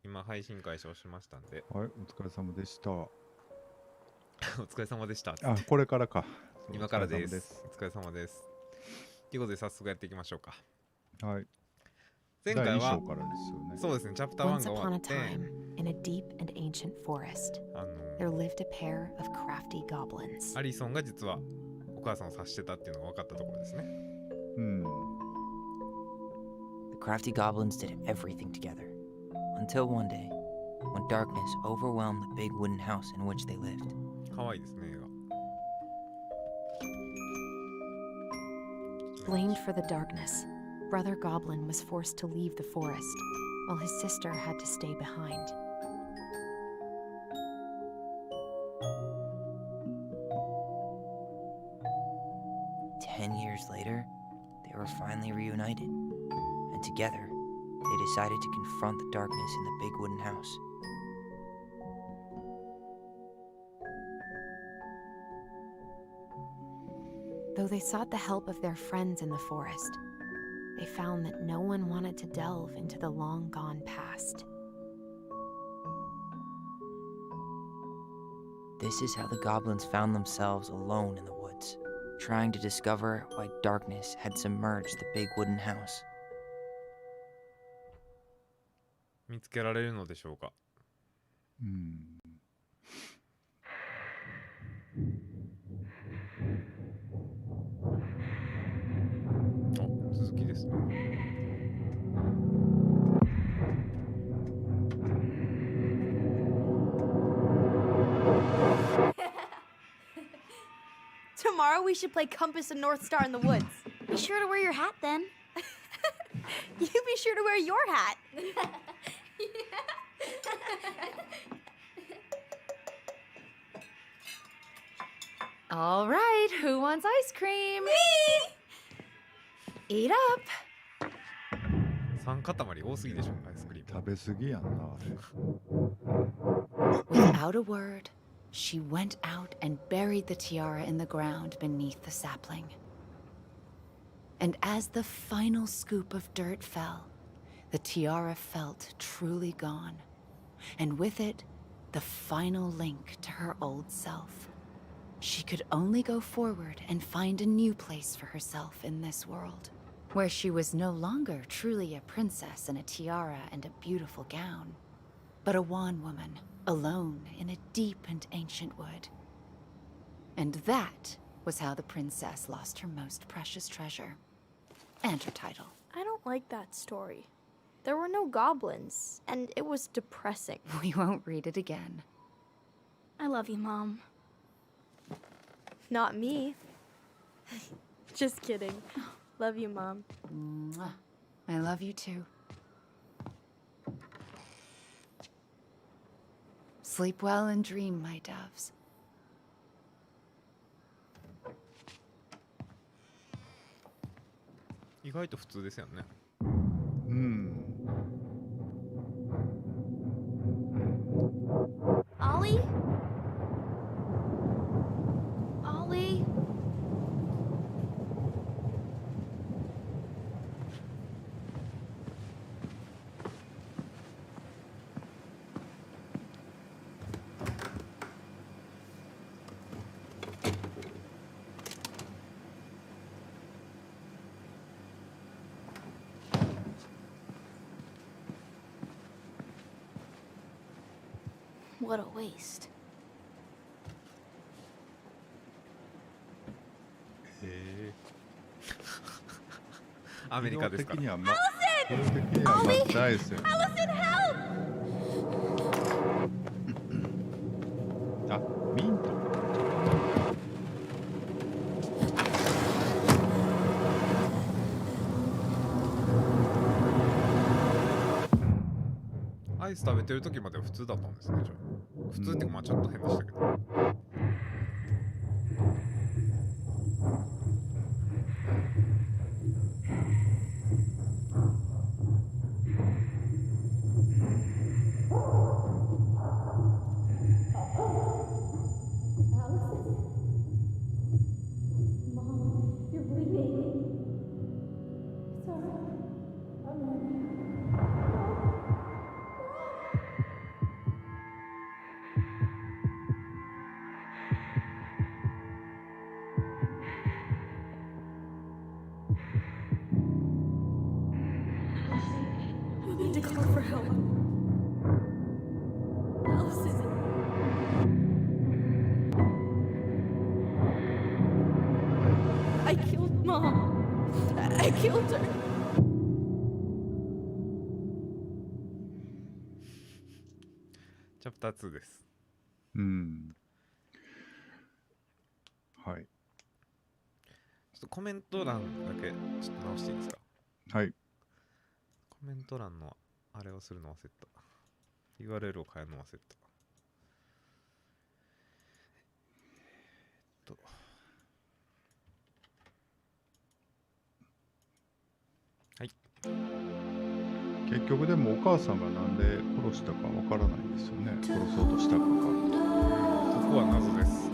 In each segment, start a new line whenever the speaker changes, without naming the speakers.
今配信開始をしましたんで。
はい、お疲れ様でした。
お疲れ様でしたっつって。
あ、これからか。
今からです。お疲れ様です。ということで早速やっていきましょうか。
はい。
前回は
第2章からですよね。
そうですね、チャプター1
Once
が終
upon
わ
a
って、
time, in a deep and ancient forest, there lived a pair of crafty goblins.
アリソンが実はお母さんを察してたっていうのが分かったところですね。
The crafty goblins did everything together, until one day, when darkness overwhelmed the big wooden house in which they lived.
可愛いですね、映画。
Blamed for the darkness, Brother Goblin was forced to leave the forest, while his sister had to stay behind.
Ten years later, they were finally reunited, and together, they decided to confront the darkness in the big wooden house.
Though they sought the help of their friends in the forest, they found that no one wanted to delve into the long-gone past.
This is how the goblins found themselves alone in the woods, trying to discover why darkness had submerged the big wooden house.
見つけられるのでしょうか。続きですね。
Tomorrow we should play Compass and North Star in the woods.
Be sure to wear your hat then.
You be sure to wear your hat.
All right, who wants ice cream?
Me!
Eat up.
3塊多すぎでしょ、アイスクリーム。
食べ過ぎやんな、あれ。
Without a word, she went out and buried the tiara in the ground beneath the sapling. And as the final scoop of dirt fell, the tiara felt truly gone, and with it, the final link to her old self. She could only go forward and find a new place for herself in this world, where she was no longer truly a princess in a tiara and a beautiful gown, but a wan woman, alone in a deep and ancient wood. And that was how the princess lost her most precious treasure, and her title.
I don't like that story. There were no goblins, and it was depressing.
We won't read it again.
I love you, Mom. Not me. Just kidding. Love you, Mom.
Mwah. I love you too. Sleep well and dream, my doves.
意外と普通ですよね。
Ollie? Ollie?
What a waste.
アメリカですから。
色的にはま、色的には抹茶アイスよ。
Allison, help!
あ、ミント。
アイス食べてる時までは普通だったんですね、じゃあ。普通っていうかまあちょっと変でしたけど。
You need to call for help. Allison. I killed Mom. I killed her.
チャプター2です。
うん。はい。
ちょっとコメント欄だけちょっと直していいですか？
はい。
コメント欄のあれをするの忘れた。URL を変えるの忘れた。はい。
結局でもお母さんがなんで殺したかわからないんですよね。殺そうとしたかが。
そこは謎です。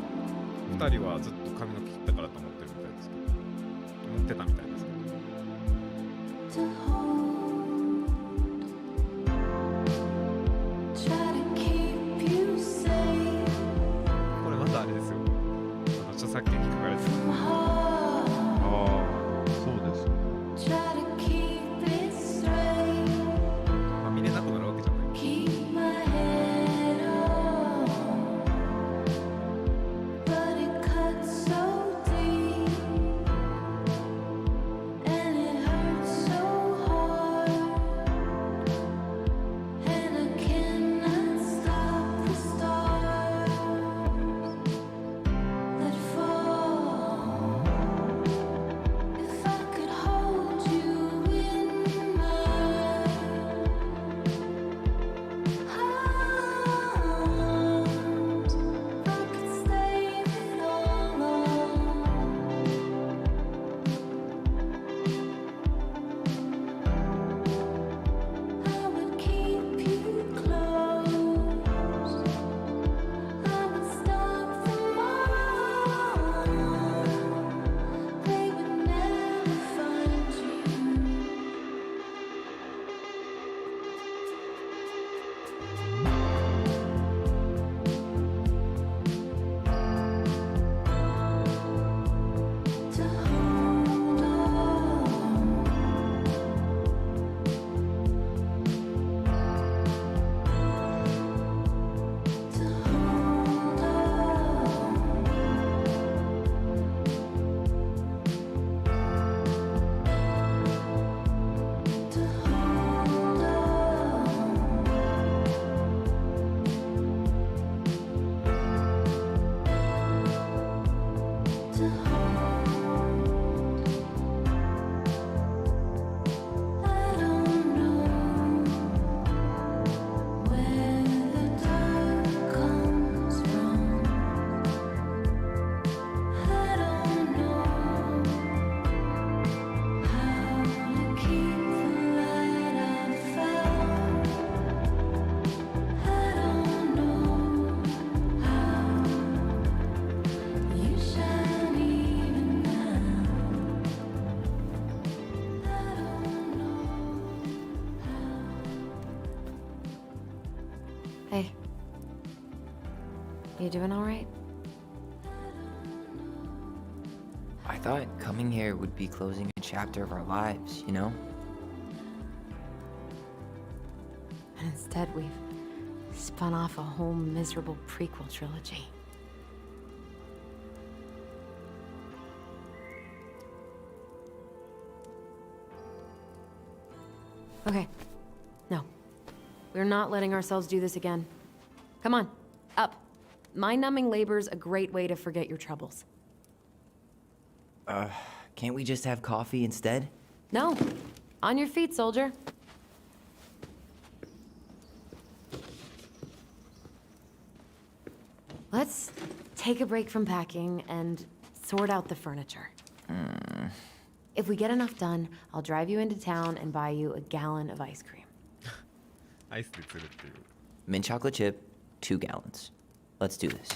2人はずっと髪の毛切ったからと思ってるみたいですけど、思ってたみたいですけど。これまたあれですよ。著作権に書かれてる。
ああ、そうですね。
まあ、見れなくなるわけじゃない。
Hey. You doing all right?
I thought coming here would be closing a chapter of our lives, you know?
And instead, we've spun off a whole miserable prequel trilogy. Okay. No. We're not letting ourselves do this again. Come on, up. Mind-numbing labor's a great way to forget your troubles.
Can't we just have coffee instead?
No. On your feet, soldier. Let's take a break from packing and sort out the furniture. If we get enough done, I'll drive you into town and buy you a gallon of ice cream.
アイスで釣るっていう。
Mint chocolate chip, 2 gallons. Let's do this.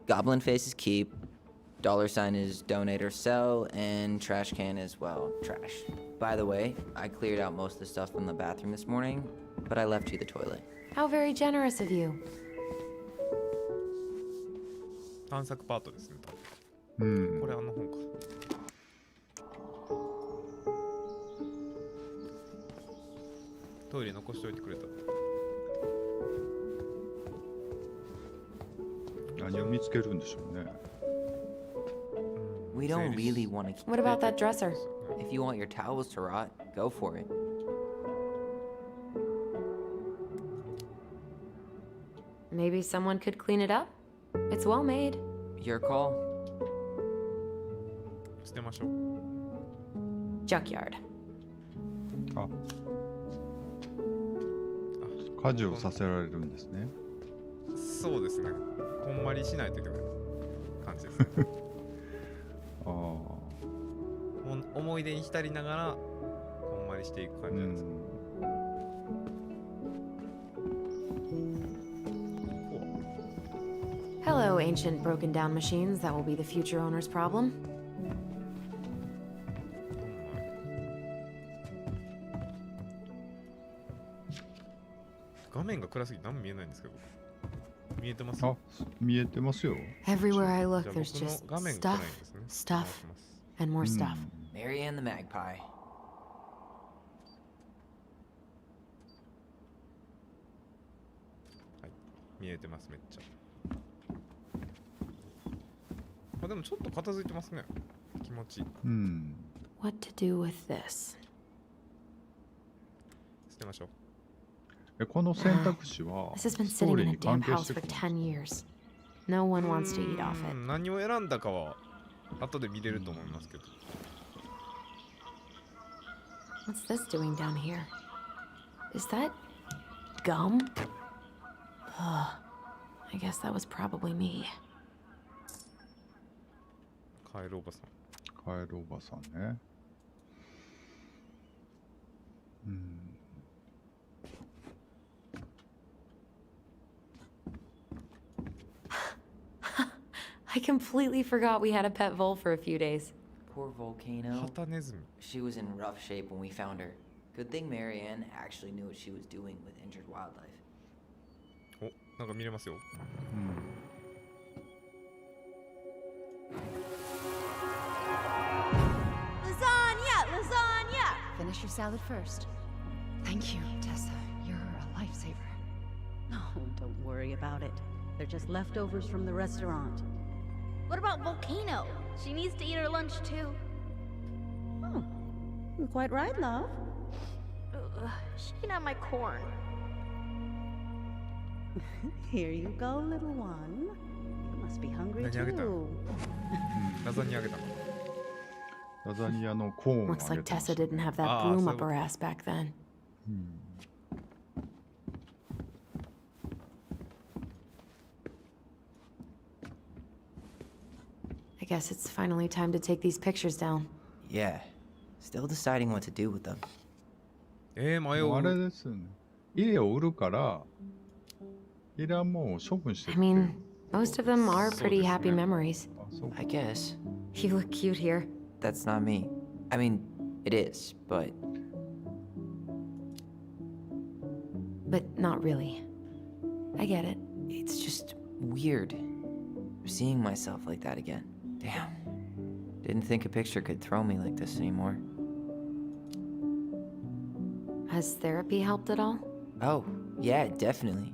Goblin face is keep. $sign is donate or sell, and trash can is, well, trash. By the way, I cleared out most of the stuff from the bathroom this morning, but I left you the toilet.
How very generous of you.
探索パートですね、多
う
分。
ん
これあの本か。トイレ残しておいてくれた。
何を見つけるんでしょうね。
We don't really want to keep
What about that dresser?
If you want your towels to rot, go for it.
Maybe someone could clean it up? It's well made.
Your call.
捨てましょう。
Junkyard.
あ、家事をさせられるんですね。
そうですね。こんまりしないといけない感じです。
ああ、
思い出に浸りながらこんまりしていく感
う
じなんです。
ん。
Hello, ancient broken down machines that will be the future owner's problem.
画面が暗すぎて何も見えないんですけど。見えてます？
あ、見えてますよ。
Everywhere I look,
じゃあ
there's
僕の
just
画面暗いん
stuff,
ですね。
stuff,
直します。
and more stuff.
Marianne the Magpie.
見えてます、めっちゃ。あ、でもちょっと片付いてますね。気持ちいい。
うん。
What to do with this?
捨てましょう。
この選択肢は
This has been
ストー
sitting
リー
in a
に関
damn
係
house
して
for
くる。
10 years. No one wants to eat off it.
何を選んだかは後で見れると思いますけど。
What's this doing down here? Is that gum? Ugh. I guess that was probably me.
カエルおばさん。
カエルおばさんね。うん。
I completely forgot we had a pet vole for a few days.
Poor Volcano.
ハタネズミ。
She was in rough shape when we found her. Good thing Marianne actually knew what she was doing with injured wildlife.
お、なんか見れますよ。
Finish your salad first. Thank you, Tessa. You're a lifesaver.
Oh, don't worry about it. They're just leftovers from the restaurant.
What about Volcano? She needs to eat her lunch too.
Oh, you're quite right, love.
She can have my corn.
Here you go, little one. You must be hungry
何あげたの？
too.
ラザニあげたの。
ラザニアのコーンを
Looks
あげ
like
てま
Tessa
した
didn't
ね。
have that
Ah,
broom
so-
up her ass back then.
うん。
I guess it's finally time to take these pictures down.
Yeah. Still deciding what to do with them.
迷
もうあれ
う。
ですね。家を売るから、いらんもんを処分して
I
っていう。
mean, most of them are
So
pretty
this
happy
man-
memories.
あ、そうか
I guess.
You look cute here.
That's not me. I mean, it is, but
But not really. I get it.
it's just weird. Seeing myself like that again. Damn. Didn't think a picture could throw me like this anymore.
Has therapy helped at all?
Oh, yeah, definitely.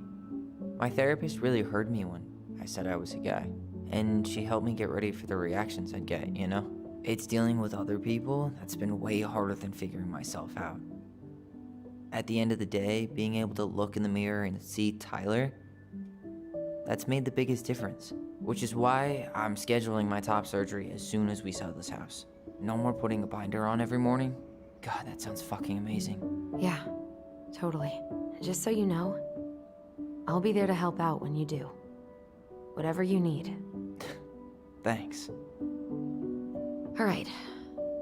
My therapist really heard me when I said I was a guy. And she helped me get ready for the reactions I'd get, you know? It's dealing with other people that's been way harder than figuring myself out. At the end of the day, being able to look in the mirror and see Tyler, that's made the biggest difference. Which is why I'm scheduling my top surgery as soon as we sell this house. No more putting a binder on every morning. God, that sounds fucking amazing.
Yeah, totally. Just so you know, I'll be there to help out when you do. Whatever you need.
Thanks.
All right.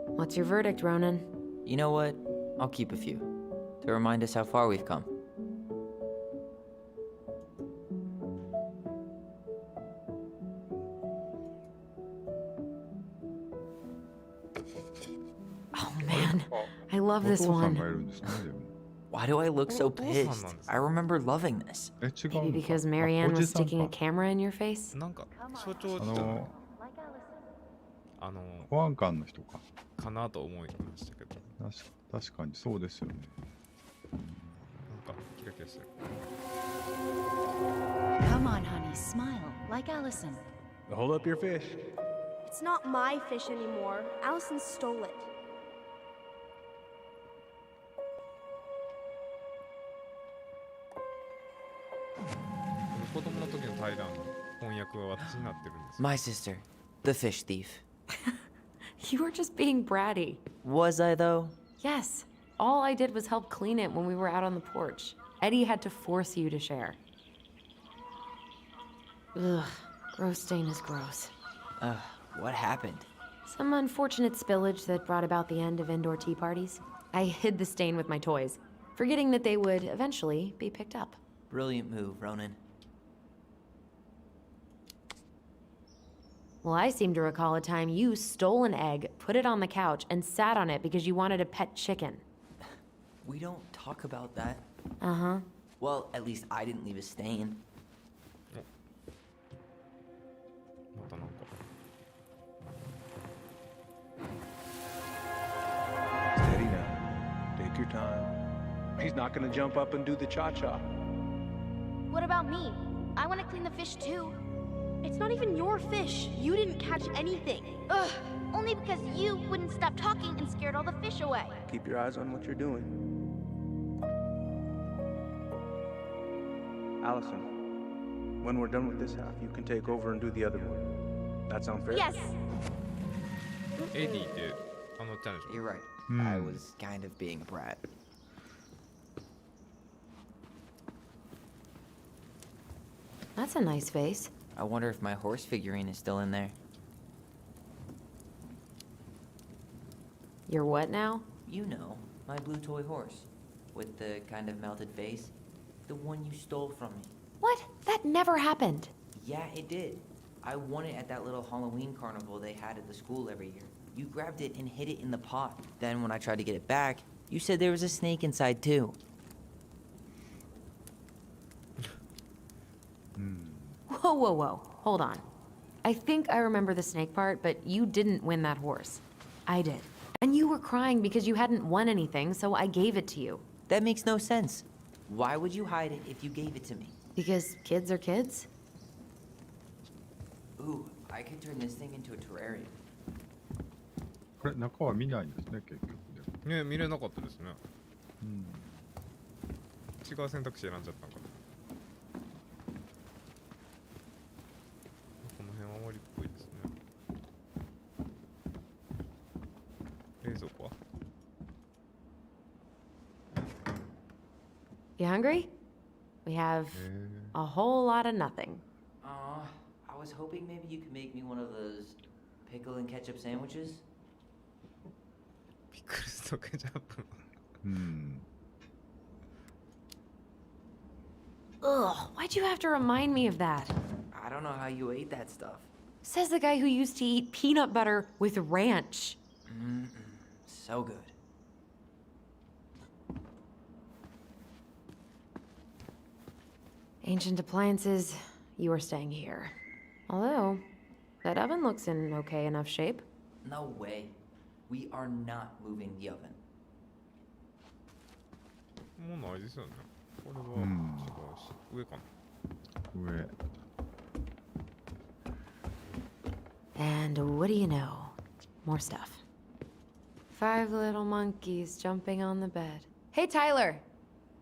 What's your verdict, Ronan?
You know what? I'll keep a few. To remind us how far we've come.
Oh man, I love
お
this
父さん
one.
がいるんですね、でも。
Why do I look so
Oh,
pissed?
Osan-nan
I remember loving this.
え、違う
Maybe
のか
because
あ
Marianne
おじ
was
さん
sticking a
か。
camera in your face?
なんか所長
あ
じゃない
の、
あの
保安官の人か。
かなと思いましたけど、
確かにそうですよね。
なんかキラキラしてる。
Come on, honey, smile, like Allison.
Hold up your fish.
It's not my fish anymore. Allison stole it.
子供の時の対談の翻訳は私になってるんですよ。
My sister, the fish thief.
You were just being bratty.
Was I, though?
Yes. All I did was help clean it when we were out on the porch. Eddie had to force you to share. Ugh, gross stain is gross.
What happened?
Some unfortunate spillage that brought about the end of indoor tea parties. I hid the stain with my toys, forgetting that they would eventually be picked up.
Brilliant move, Ronan.
Well, I seem to recall a time you stole an egg, put it on the couch, and sat on it because you wanted a pet chicken.
We don't talk about that.
Uh-huh.
Well, at least I didn't leave a stain.
またなんか
Steady now. Take your time. He's not gonna jump up and do the cha-cha.
What about me? I want to clean the fish too.
It's not even your fish. You didn't catch anything.
Ugh, only because you wouldn't stop talking and scared all the fish away.
Keep your eyes on what you're doing. Allison, when we're done with this half, you can take over and do the other one. That sound fair?
Yes.
エディってあのちゃんでしょ。
You're right.
Hmm.
I was kind of being a brat.
That's a nice face.
I wonder if my horse figurine is still in there.
You're what now?
You know, my blue toy horse. With the kind of melted face. The one you stole from me.
What? That never happened.
Yeah, it did. I won it at that little Halloween carnival they had at the school every year. You grabbed it and hid it in the pot. Then when I tried to get it back, you said there was a snake inside too.
Whoa, whoa, whoa. Hold on. I think I remember the snake part, but you didn't win that horse. I did. And you were crying because you hadn't won anything, so I gave it to you.
That makes no sense. Why would you hide it if you gave it to me?
Because kids are kids?
Ooh, I could turn this thing into a terrarium.
これ、中は見ないんですね、結局でも。
ね、見れなかったですね。
うん。
違う選択肢選んじゃったんかな。この辺は終わりっぽいですね。冷蔵庫は
You hungry? We have a whole lot of nothing.
I was hoping maybe you could make me one of those pickle and ketchup sandwiches.
ピクルスとケチャップ。
うん。
Ugh, why'd you have to remind me of that?
I don't know how you ate that stuff.
Says the guy who used to eat peanut butter with ranch.
So good.
Ancient appliances, you are staying here. Although, that oven looks in okay enough shape.
No way. We are not moving the oven.
もうないですよね。これは
うん
違うし、上かな。
上。
And what do you know? More stuff. 5 little monkeys jumping on the bed. Hey, Tyler!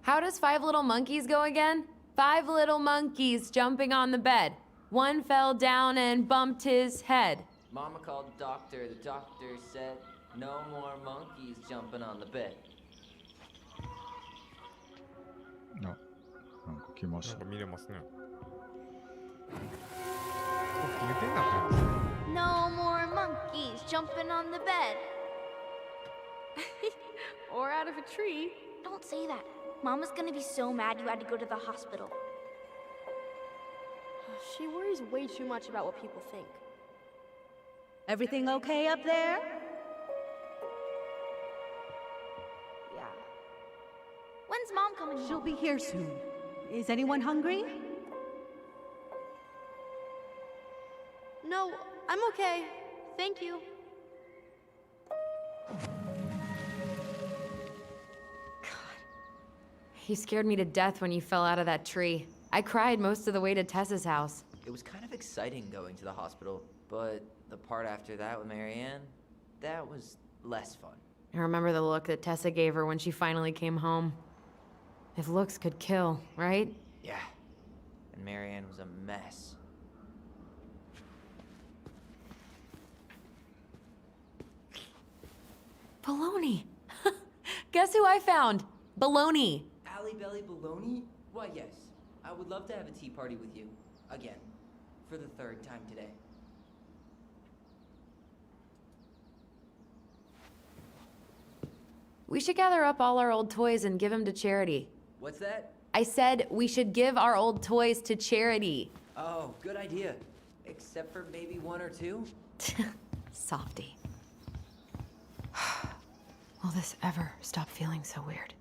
How does 5 little monkeys go again? 5 little monkeys jumping on the bed. One fell down and bumped his head.
Mama called the doctor. The doctor said, no more monkeys jumping on the bed.
あ、なんか来ました
なんか。見れますね。これ決め手になってるんですね。
No more monkeys jumping on the bed.
Or out of a tree.
Don't say that. Mama's gonna be so mad you had to go to the hospital.
She worries way too much about what people think.
Everything okay up there?
When's Mom coming home?
She'll be here soon. Is anyone hungry?
No, I'm okay. Thank you.
You scared me to death when you fell out of that tree. I cried most of the way to Tessa's house.
It was kind of exciting going to the hospital, but the part after that with Marianne, that was less fun.
I remember the look that Tessa gave her when she finally came home. If looks could kill, right?
Yeah. And Marianne was a mess.
Baloney. Guess who I found? Baloney.
Alley Belly Baloney? Why, yes. I would love to have a tea party with you. Again. For the third time today.
We should gather up all our old toys and give them to charity.
What's that?
I said we should give our old toys to charity.
Oh, good idea. Except for maybe one or two?
Softy. Will this ever stop feeling so weird?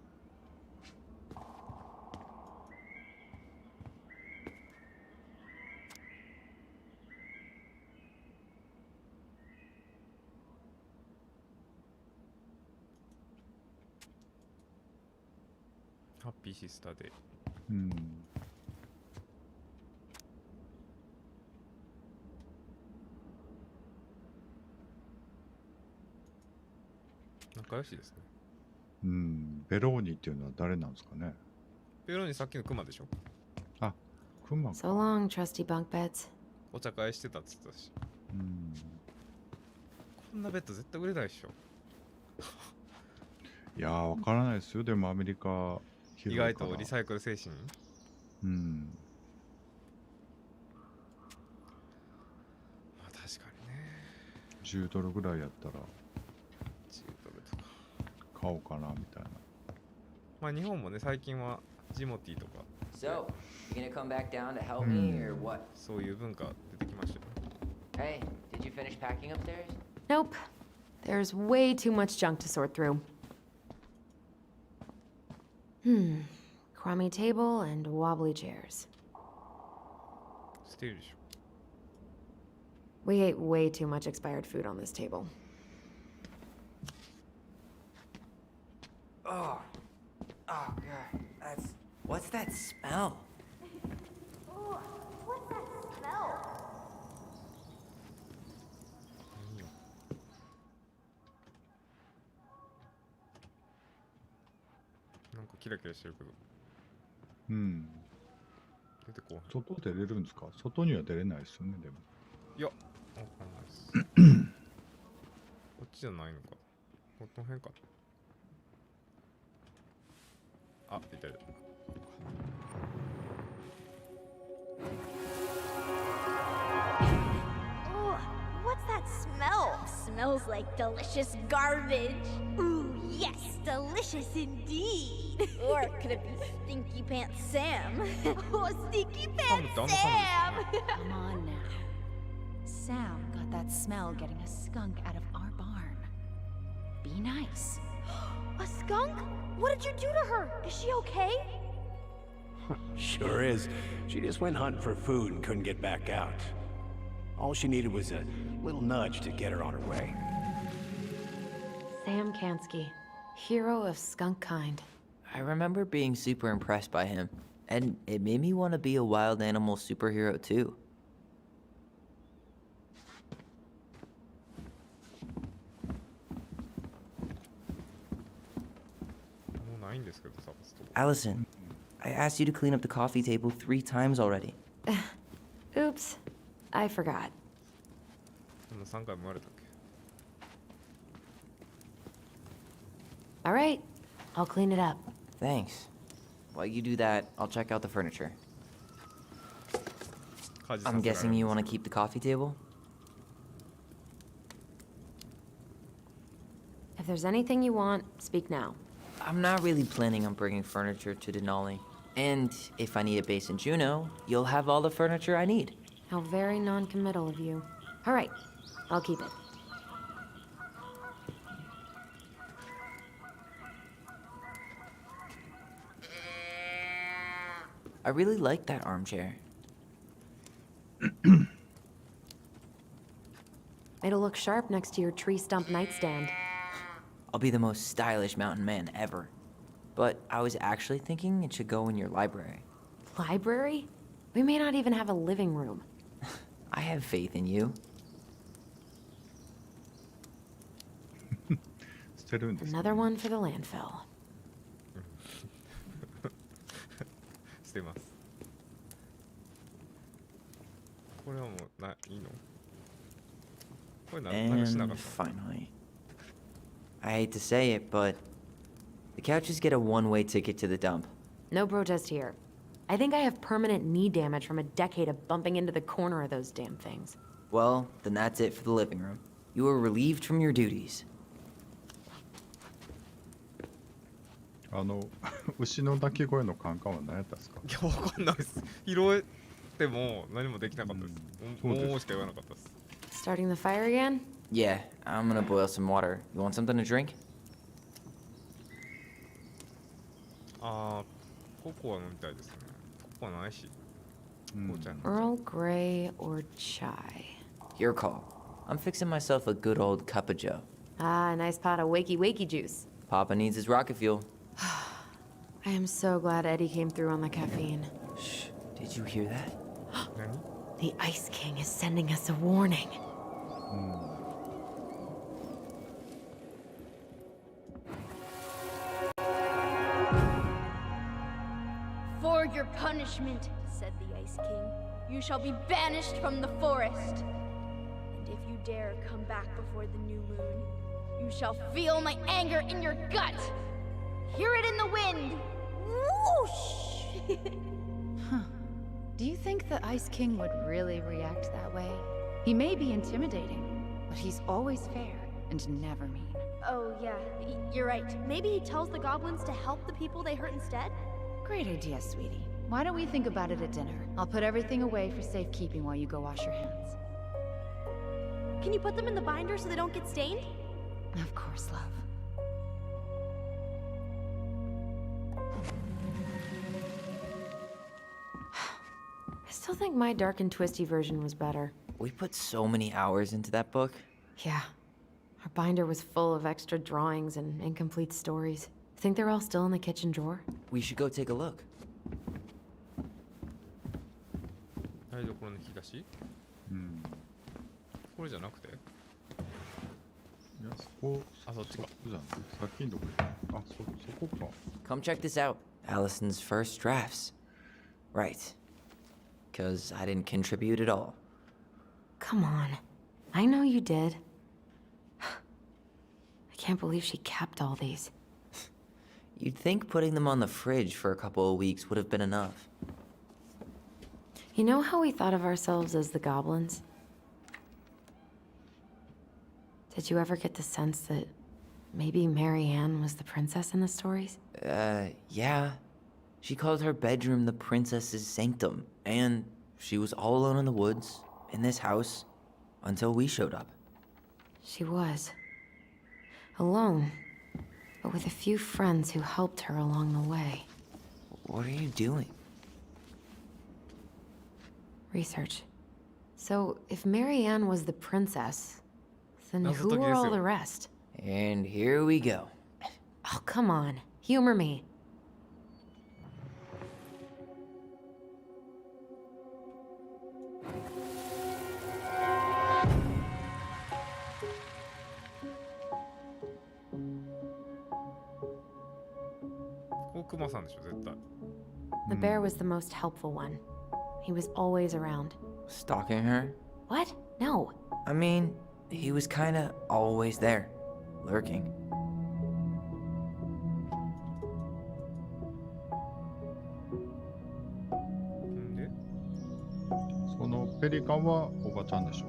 ハッピーシスターデー。
うん。
仲良しですね。
うん。ベローニっていうのは誰なんですかね。
ペロにさっきのクマでしょ。
あ、クマか。
So long, trusty bunk beds.
お茶会してたっつってたし。
うん。
こんなベッド絶対売れないでしょ。
いやー、わからないですよ。でもアメリカ広
意
いから。
外とリサイクル精神。
うん。
まあ確かにね。
10ドルぐらいやったら
10ドルとか。
買おうかなみたいな。
まあ日本もね、最近はジモティーとか
So, you gonna come back down to help me or what?
そういう文化出てきましたよ。
Hey, did you finish packing upstairs?
Nope. There's way too much junk to sort through. Crummy table and wobbly chairs.
捨てるでしょ。
We ate way too much expired food on this table.
Oh. Oh, God. What's that smell?
Ooh, what's that smell?
何よ。なんかキラキラしてるけど
うん。
出てこうへん。
外出れるんですか？外には出れないですよね、でも。
いや、わかんないです。こっちじゃないのか。この辺かな。あ、いたいた。
Ooh, what's that smell? Smells like delicious garbage. Ooh, yes, delicious indeed. Or could it be Stinky Pants Sam? Oh, Stinky Pants
Done,
Sam!
Come on now. Sam got that smell getting a skunk out of our barn. Be nice.
A skunk? What did you do to her? Is she okay?
Sure is. She just went hunting for food and couldn't get back out. All she needed was a little nudge to get her on her way.
Sam Kansky, hero of skunk kind.
I remember being super impressed by him, and it made me want to be a wild animal superhero too.
もうないんですけど、探すとこ。
Allison, I asked you to clean up the coffee table 3 times already.
Oops, I forgot.
そんな3回も言われたっけ。
All right, I'll clean it up.
Thanks. While you do that, I'll check out the furniture.
家事させられ
I'm
るんです
guessing you want to keep the coffee table?
If there's anything you want, speak now.
I'm not really planning on bringing furniture to Denali. And if I need a base in Juneau, you'll have all the furniture I need.
How very non-committal of you. All right, I'll keep it.
I really like that armchair.
It'll look sharp next to your tree stump nightstand.
I'll be the most stylish mountain man ever. But I was actually thinking it should go in your library.
Library? We may not even have a living room.
I have faith in you.
捨てるんですか
Another one for the landfill.
捨てます。これはもういいの？これなんかしなか
And
った。
finally, I hate to say it, but the couches get a one-way ticket to the dump.
No protest here. I think I have permanent knee damage from a decade of bumping into the corner of those damn things.
Well, then that's it for the living room. You are relieved from your duties.
牛の鳴き声のカンカンは何やったんですか？
いや、わかんないです。拾えても何もできなかったです。
そうです
もうしか言わなかったです。
Starting the fire again?
Yeah, I'm gonna boil some water. You want something to drink?
あー、ココア飲みたいですね。ココアないし。紅茶。
Earl Grey or chai?
Your call. I'm fixing myself a good old cup of joe.
Ah, a nice pot of wakey juice.
Papa needs his rocket fuel.
I am so glad Eddie came through on the caffeine.
Shh, did you hear that?
何？
The Ice King is sending us a warning.
For your punishment, said the Ice King, you shall be banished from the forest. And if you dare come back before the new moon, you shall feel my anger in your gut. Hear it in the wind. Whoosh!
Do you think the Ice King would really react that way? He may be intimidating, but he's always fair and never mean.
Oh, yeah, you're right. Maybe he tells the goblins to help the people they hurt instead?
Great idea, sweetie. Why don't we think about it at dinner? I'll put everything away for safekeeping while you go wash your hands.
Can you put them in the binder so they don't get stained?
Of course, love.
I still think my dark and twisty version was better.
We put so many hours into that book.
Yeah. Our binder was full of extra drawings and incomplete stories. Think they're all still in the kitchen drawer?
We should go take a look.
台所の引き出し？これじゃなくて？
いや、そこ、
あ、そっちか。
じゃん。さっきのとこあ、そこか。
Come check this out. Allison's first drafts. Right. 'Cause I didn't contribute at all.
Come on. I know you did. I can't believe she kept all these.
You'd think putting them on the fridge for a couple of weeks would have been enough.
You know how we thought of ourselves as the goblins? Did you ever get the sense that maybe Mary Ann was the princess in the stories?
Yeah. She called her bedroom the princess's sanctum, and she was all alone in the woods, in this house, until we showed up.
She was. Alone, but with a few friends who helped her along the way.
What are you doing?
Research. So, if Mary Ann was the princess, then who were all the rest?
And here we go.
Oh, come on. Humor me. The bear was the most helpful one. He was always around.
Stalking her?
What? No.
I mean, he was kinda always there, lurking.
Pelican はおばちゃんでしょ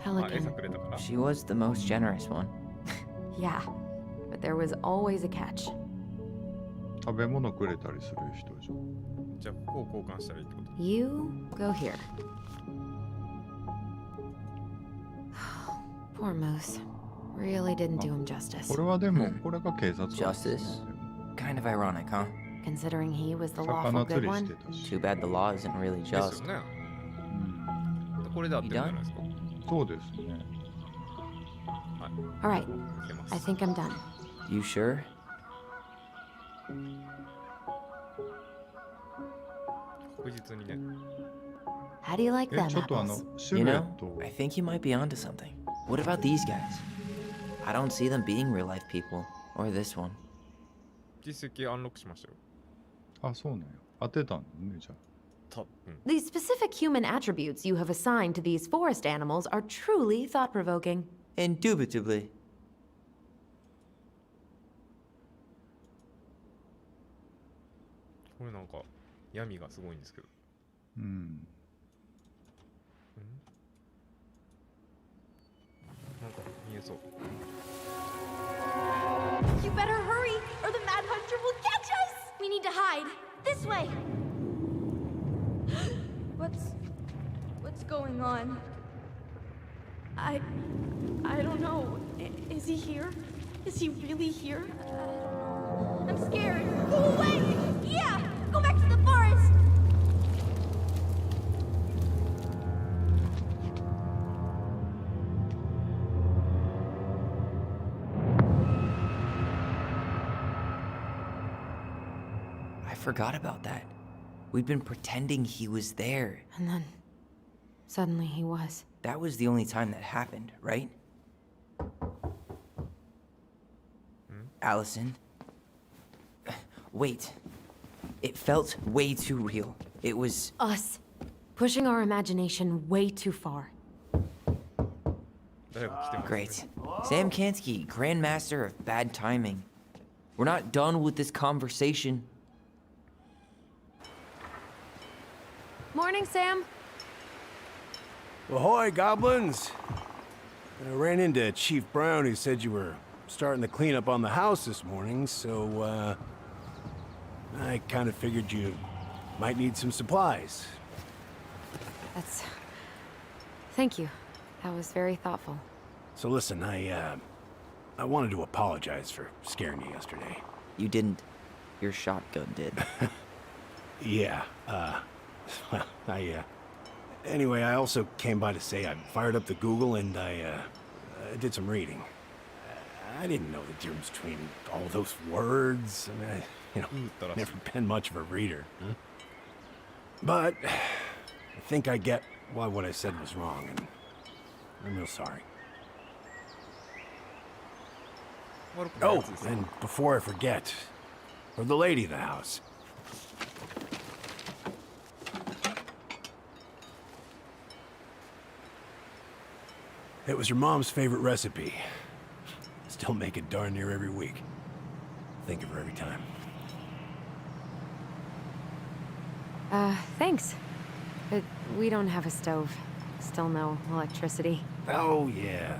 Pelican.
She was the most generous one.
Yeah, but there was always a catch.
食べ物くれたりする人でしょ
じゃあここを交換したらいいってこと？
You go here. Poor Moose. Really didn't do him justice.
これはでも、これが警察官ですね
Justice? Kind of ironic, huh?
considering he was the
魚
lawful
釣
good
りし
one.
てたし。
Too bad the law isn't really
ですよ
just.
ね。
うん、
これで合ってるんじゃないですか。
そうですね。
All right,
いけま
I
す。
think I'm done.
You sure?
確実にね。
How do you like
え、
them
ちょっと
apples?
シ
You
ルエ
know,
ット。
I think you might be onto something. What about these guys? I don't see them being real life people. Or this one.
実績アンロックしましたよ。
あ、そうなんや。当てたんだね、じゃあ。
多分。
The specific human attributes you have assigned to these forest animals are truly thought-provoking.
Indubitably.
これなんか闇がすごいんですけど。
うん。
なんか見えそう。
You better hurry, or the Mad Hunter will catch us! We need to hide. This way! What's going on? I don't know. Is he here? Is he really here? I'm scared. Go away! Yeah! Go back to the forest!
I forgot about that. We'd been pretending he was there.
And then, suddenly he was.
That was the only time that happened, right? Allison? Wait. It felt way too real. It was...
Us. Pushing our imagination way too far.
誰か来てます、ね。
Great. Sam Kansky, Grandmaster of Bad Timing. We're not done with this conversation.
Morning, Sam.
Ahoy, goblins! I ran into Chief Brown, who said you were starting the cleanup on the house this morning, so, I kind of figured you might need some supplies.
That's... Thank you. That was very thoughtful.
So listen, I wanted to apologize for scaring you yesterday.
You didn't. Your shotgun did.
Yeah, well, anyway, I also came by to say I fired up the Google and I did some reading. I didn't know the difference between all those words. I mean, never been much of a reader. Huh? But I think I get why what I said was wrong, and I'm real sorry. Oh, and before I forget, for the lady of the house. It was your mom's favorite recipe. Still make it darn near every week. Think of her every time.
Thanks. But we don't have a stove. Still no electricity.
Oh, yeah.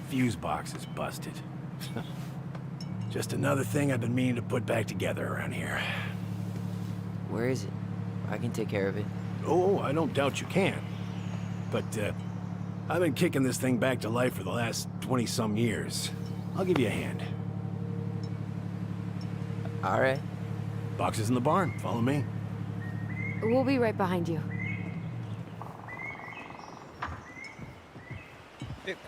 Fuse box is busted. Just another thing I've been meaning to put back together around here.
Where is it? I can take care of it.
Oh, I don't doubt you can. But, I've been kicking this thing back to life for the last 20-some years. I'll give you a hand.
All right.
Box is in the barn. Follow me.
We'll be right behind you.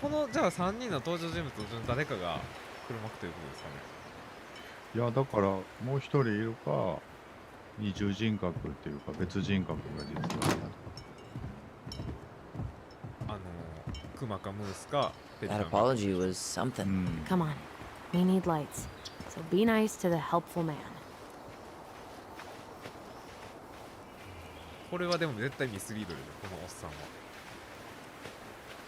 このじゃあ3人の登場人物のうちの誰かが黒幕ということですかね。
いや、だから、もう一人いるか、二重人格っていうか、別人格が実はある
クマかムースかペリカ
That
ンか。
apology was something.
うん。
Come on. We need lights. So be nice to the helpful man.
これはでも絶対ミスリードでこのおっさんは。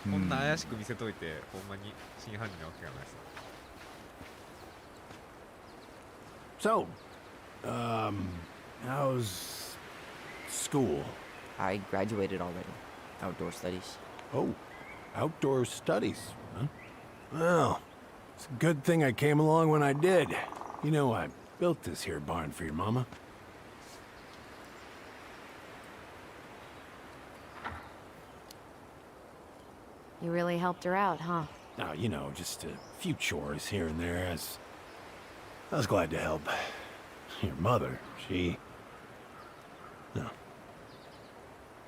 こんな怪しく見せといて、ほんまに真犯人なわけがないです。
So, how's school?
I graduated already. Outdoor studies.
Oh, outdoor studies, huh? Well, it's a good thing I came along when I did. You know, I built this here barn for your mama.
You really helped her out, huh?
Now, you know, just a few chores here and there. I was glad to help. Your mother, she... No.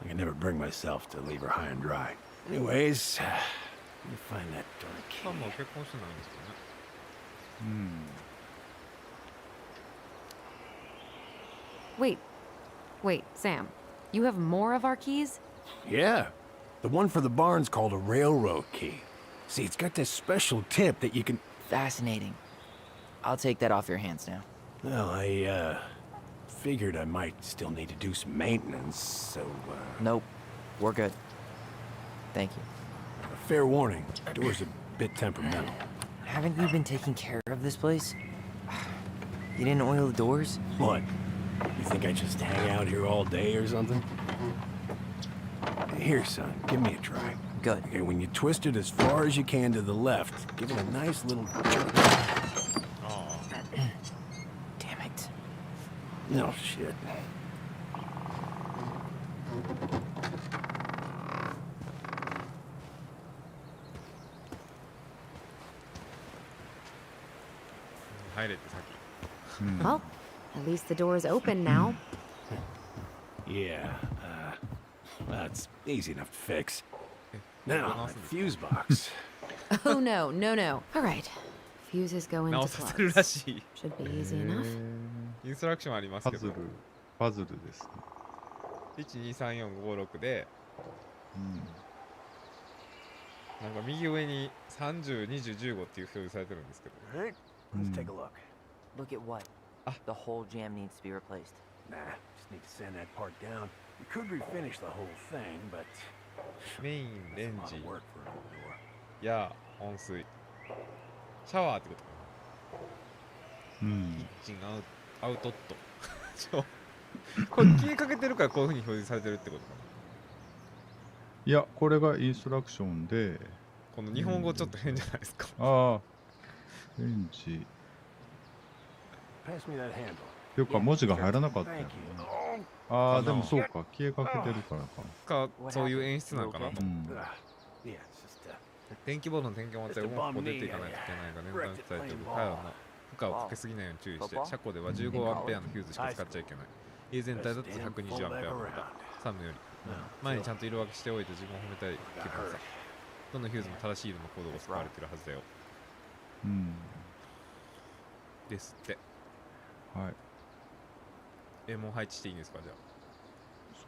I can never bring myself to leave her high and dry. Anyways, let me find that darn
まあ
key.
もう結婚してないんですかね。
うん。
Wait, Sam. You have more of our keys?
Yeah. The one for the barn's called a railroad key. See, it's got this special tip that you can...
Fascinating. I'll take that off your hands now.
Well, I, figured I might still need to do some maintenance, so,
Nope. We're good. Thank you.
fair warning, door's a bit temperamental.
Haven't you been taking care of this place? You didn't oil the doors?
What? You think I just hang out here all day or something? Here, son, give me a try.
Good.
Okay, when you twist it as far as you can to the left, give it a nice little jerk.
Damn it.
No shit.
Well, at least the door's open now.
Yeah, that's easy enough to fix. Now, that fuse box.
Oh no. All right. Fuses go into
直させる
plugs.
らしい。
Should be easy enough.
インストラクションありますけど。
パズルですね。
12345で、なんか右上に30、20、15っていう表示されてるんですけど。
Alright, let's take a look.
Look at what? The whole jam needs to be replaced.
Nah, just need to sand that part down. We could refinish the whole thing, but
メイン、レ
that's a
ン
lot
ジ
of work for an old door.
や温水。シャワーってことか
うん
な。キッチンアウトット。これ消えかけてるからこういう風に表示されてるってことかな。
いや、これがインストラクションで、
この日本語ちょっと変じゃないですか。
ああ、レンジ。
Pass me that handle.
っていうか文字が入らなかったよ
Thank
ね。
you.
ああ、でもそうか、消えかけてるからか。
か、そういう演出なのかなと
う
思って
ん。
Yeah, it's just,
電気ボードの点検を終わってここ出ていかないといけないが念願伝えておく。回路の負荷をかけすぎないように注意して、車庫では15アンペアのフューズしか使っちゃいけない。家全体だと120アンペアまでだ。サムより。前にちゃんと色分けしておいて自分を褒めたい気分さ。どのフューズも正しい色のコードが使われてるはずだよ。
うん。
ですって。
はい。
もう配置していいんですか、じゃあ。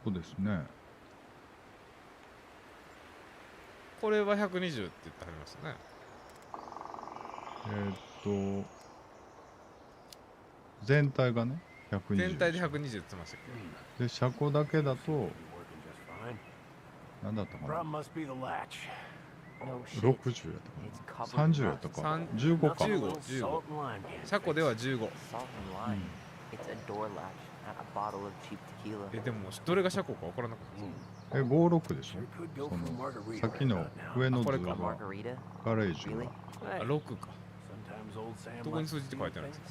そうですね。
これは120って言ってはりましたね。
全体がね、120。
全体で120って言ってましたっけ。
で、車庫だけだと、
working just fine.
何だったかな
Problem must be the latch.
No shit.
60やったかな30やったか
3
15か
15
Salt and lime can't
車庫では15。
Salt and lime. It's a door latch, not a bottle of cheap tequila.
でもどれが車庫か分からなかった。
56でしょ
Sure could go
そ
for
の
margarita
さっきの
right now.
上の図
これか
が
Margarita?
ガレージ
Really?
あ、6か。
Sometimes old Sam
どこに
likes
数字って書いてあるんですか。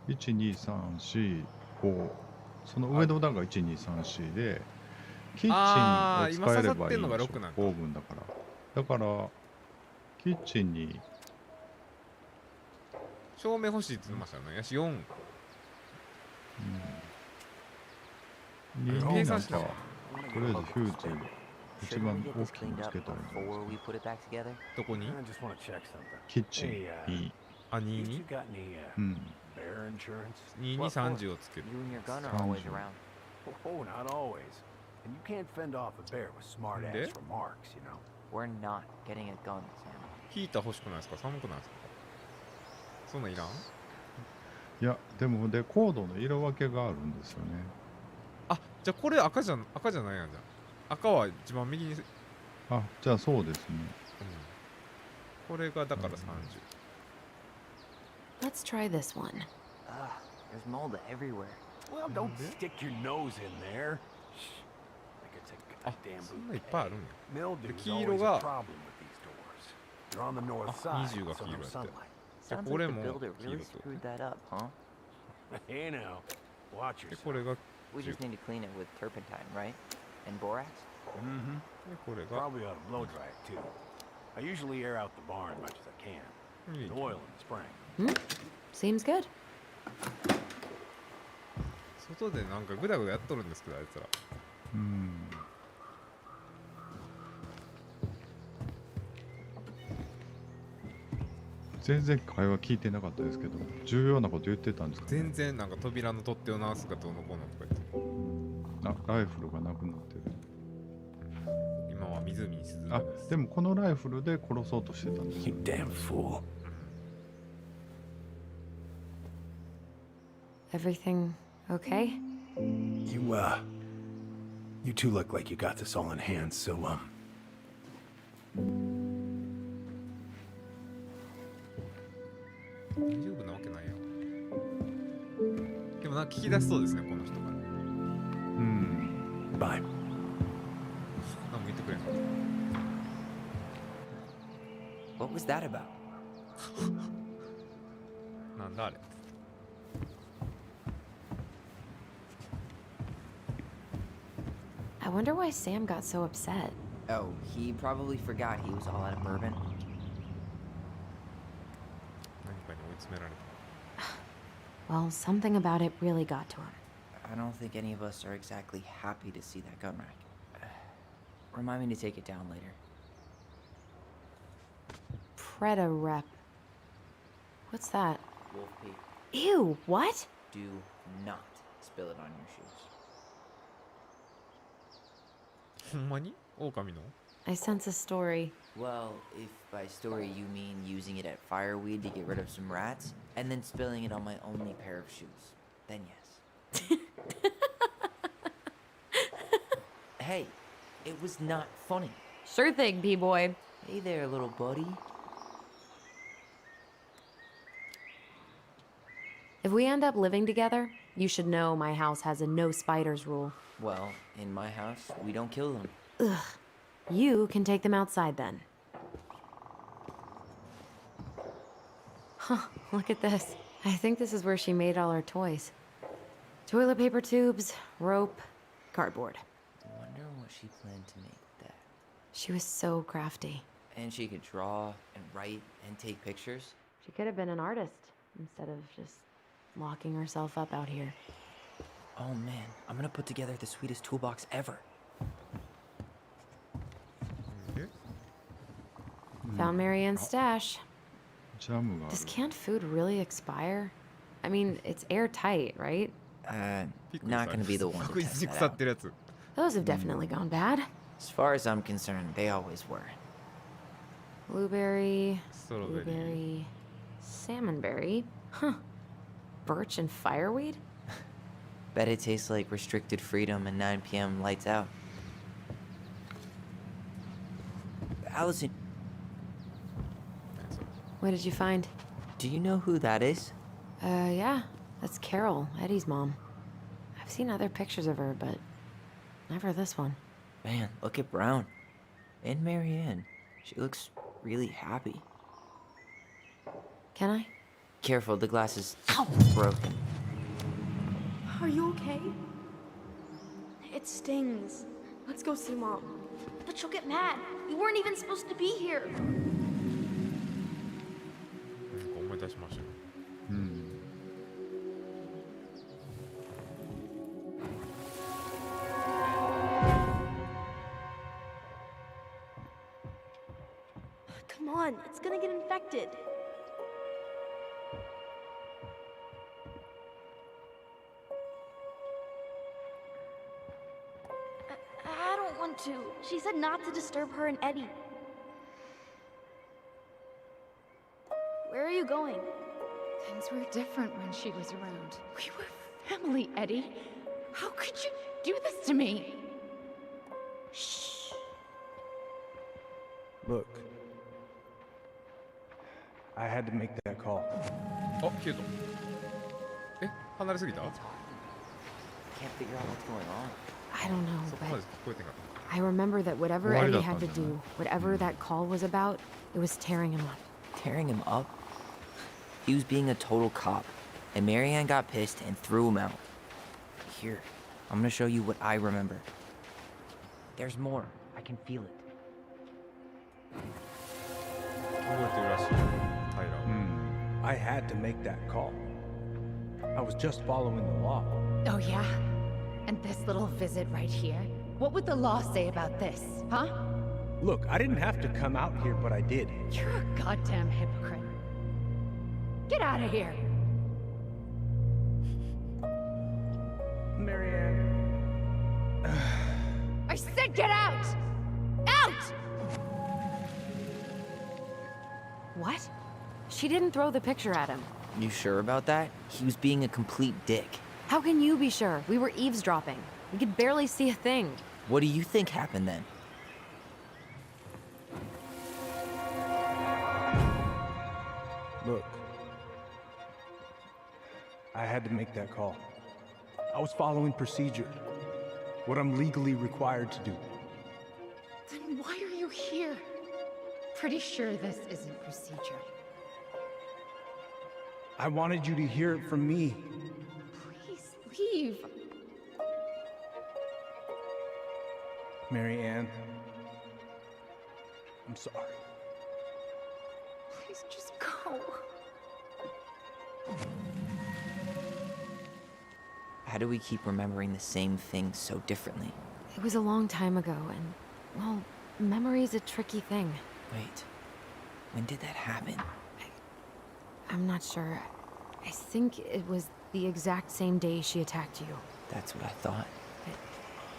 12345その上の段が12345でキッチン
あー
を使えればいいん
今刺さってんのが
でしょ
6なんだ
オーブンだからだからキッチンに
照明欲しいって言ってましたね。やし4。
になんか
計算しな
とりあえずフューズ一
Shouldn't
番
we get
大
this
きいの
cleaned
つ
up
けたらいいんじゃない
before we put it back together?
どこに
I just want to check something.
キッチン
Hey,
に
あ、
you
22
got any
うん
bear insurance?
2に30をつける。
You and your gun are always around.
Oh, not always. And you can't fend off a bear with smart ass
Yeah?
remarks, you know.
We're not getting a gun, Sam.
ヒーター欲しくないですか。寒くないですか。そんなんいらん。
いやでもでコードの色分けがあるんですよね
あ、じゃあこれ赤じゃないやんじゃん。赤は一番右に、うん、
あじゃあそうですね
これがだから30。
Let's try this one.
Ugh, there's mold everywhere.
Well, don't stick your nose in there. Shh. Like it's a
あ、
goddamn
そんないっぱいあるんや。
Mildew's
で
always
黄色
a
が
problem with these doors. They're on the north
あ、
side,
20が
so
黄
no
色やって。
sunlight.
Sounds like the
これも
builder
黄
really
色と。
screwed that up, huh?
Hey now, watch
で、
yourself.
これが、
We just need to clean it with turpentine, right? And borax?
Mm-hmm.
で、これが、
Probably ought to blow dry it too. I usually air out the barn much as I can.
いい
Oil in the spring.
Seems good.
外でなんかグダグダやっとるんですけど、あいつら。
全然会話聞いてなかったですけど、重要なこと言ってたんですか、ね、
全然なんか扉の取っ手を直すかどうのこうのとか言って。
あ、ライフルがなくなってる。
今は湖に沈んで
あ、
ます。
でもこのライフルで殺そうとしてたんです
You
よ。
damn fool.
Everything okay?
You two look like you got this all in hand, so,
大丈夫なわけないよ。でもなんか聞き出しそうですね、この人から。
bye.
何も言ってくれんかっ
What was that about?
た。なんだあれ。
I wonder why Sam got so upset.
Oh, he probably forgot he was all out of bourbon.
何かに追い詰められた。
Well, something about it really got to him.
I don't think any of us are exactly happy to see that gun rack. Remind me to take it down later.
Preda rep. What's that?
Wolf Pete,
Ew, what?
do not spill it on your shoes.
ほんまに狼の
I sense a story.
Well, if by story you mean using it at fireweed to get rid of some rats, and then spilling it on my only pair of shoes, then yes. Hey, it was not funny.
Sure thing, P-boy.
Hey there, little buddy.
If we end up living together, you should know my house has a no spiders rule.
Well, in my house, we don't kill them.
Ugh. You can take them outside then. Huh, look at this. I think this is where she made all her toys. Toilet paper tubes, rope, cardboard.
Wonder what she planned to make with that.
She was so crafty.
And she could draw and write and take pictures.
She could have been an artist instead of just locking herself up out here.
Oh man, I'm gonna put together the sweetest toolbox ever.
Found Marianne's stash.
ジャムがあ
Does
る。
canned food really expire? I mean, it's airtight, right?
Not gonna be the one to
確
test
実に
that
腐っ
out.
てるやつ。
Those have definitely gone bad.
As far as I'm concerned, they always were.
Blueberry,
Strawberry.
blueberry, salmonberry. Huh. Birch and fireweed?
Bet it tastes like restricted freedom and 9 p.m. lights out. Allison,
What did you find?
do you know who that is?
Yeah. That's Carol, Eddie's mom. I've seen other pictures of her, but never this one.
Man, look at Brown. And Marianne. She looks really happy.
Can I?
Careful, the glass is broken.
Are you okay? It stings. Let's go see Mom. But she'll get mad. We weren't even supposed to be here.
なんか思い出しましたよ。
Come on, it's gonna get infected. I don't want to. She said not to disturb her and Eddie. Where are you going?
Things were different when she was around. We were family, Eddie. How could you do this to me?
Shh.
Look, I had to make that call.
あ、消えた。え、離れすぎた？
Can't figure out what's going on.
I don't know,
そこまで
but
聞こえてなかっ
I remember that whatever
Why
Eddie
that
had to
one?
do, whatever that call was about, it was tearing him up.
Tearing him up? He was being a total cop, and Marianne got pissed and threw him out. Here, I'm gonna show you what I remember. There's more. I can feel it.
た。覚えてるらしい。平は。
I had to make that call. I was just following the law.
Oh, yeah? And this little visit right here? What would the law say about this, huh?
Look, I didn't have to come out here, but I did.
You're a goddamn hypocrite. Get out of here!
Marianne.
I said get out! Out!
What? She didn't throw the picture at him.
You sure about that? He was being a complete dick.
How can you be sure? We were eavesdropping. We could barely see a thing.
What do you think happened then?
Look. I had to make that call. I was following procedure. What I'm legally required to do.
Then why are you here? Pretty sure this isn't procedure.
I wanted you to hear it from me.
Please leave.
Marianne. I'm sorry.
Please just go.
How do we keep remembering the same thing so differently?
It was a long time ago, and, well, memory's a tricky thing.
Wait, when did that happen?
I'm not sure. I think it was the exact same day she attacked you.
That's what I thought.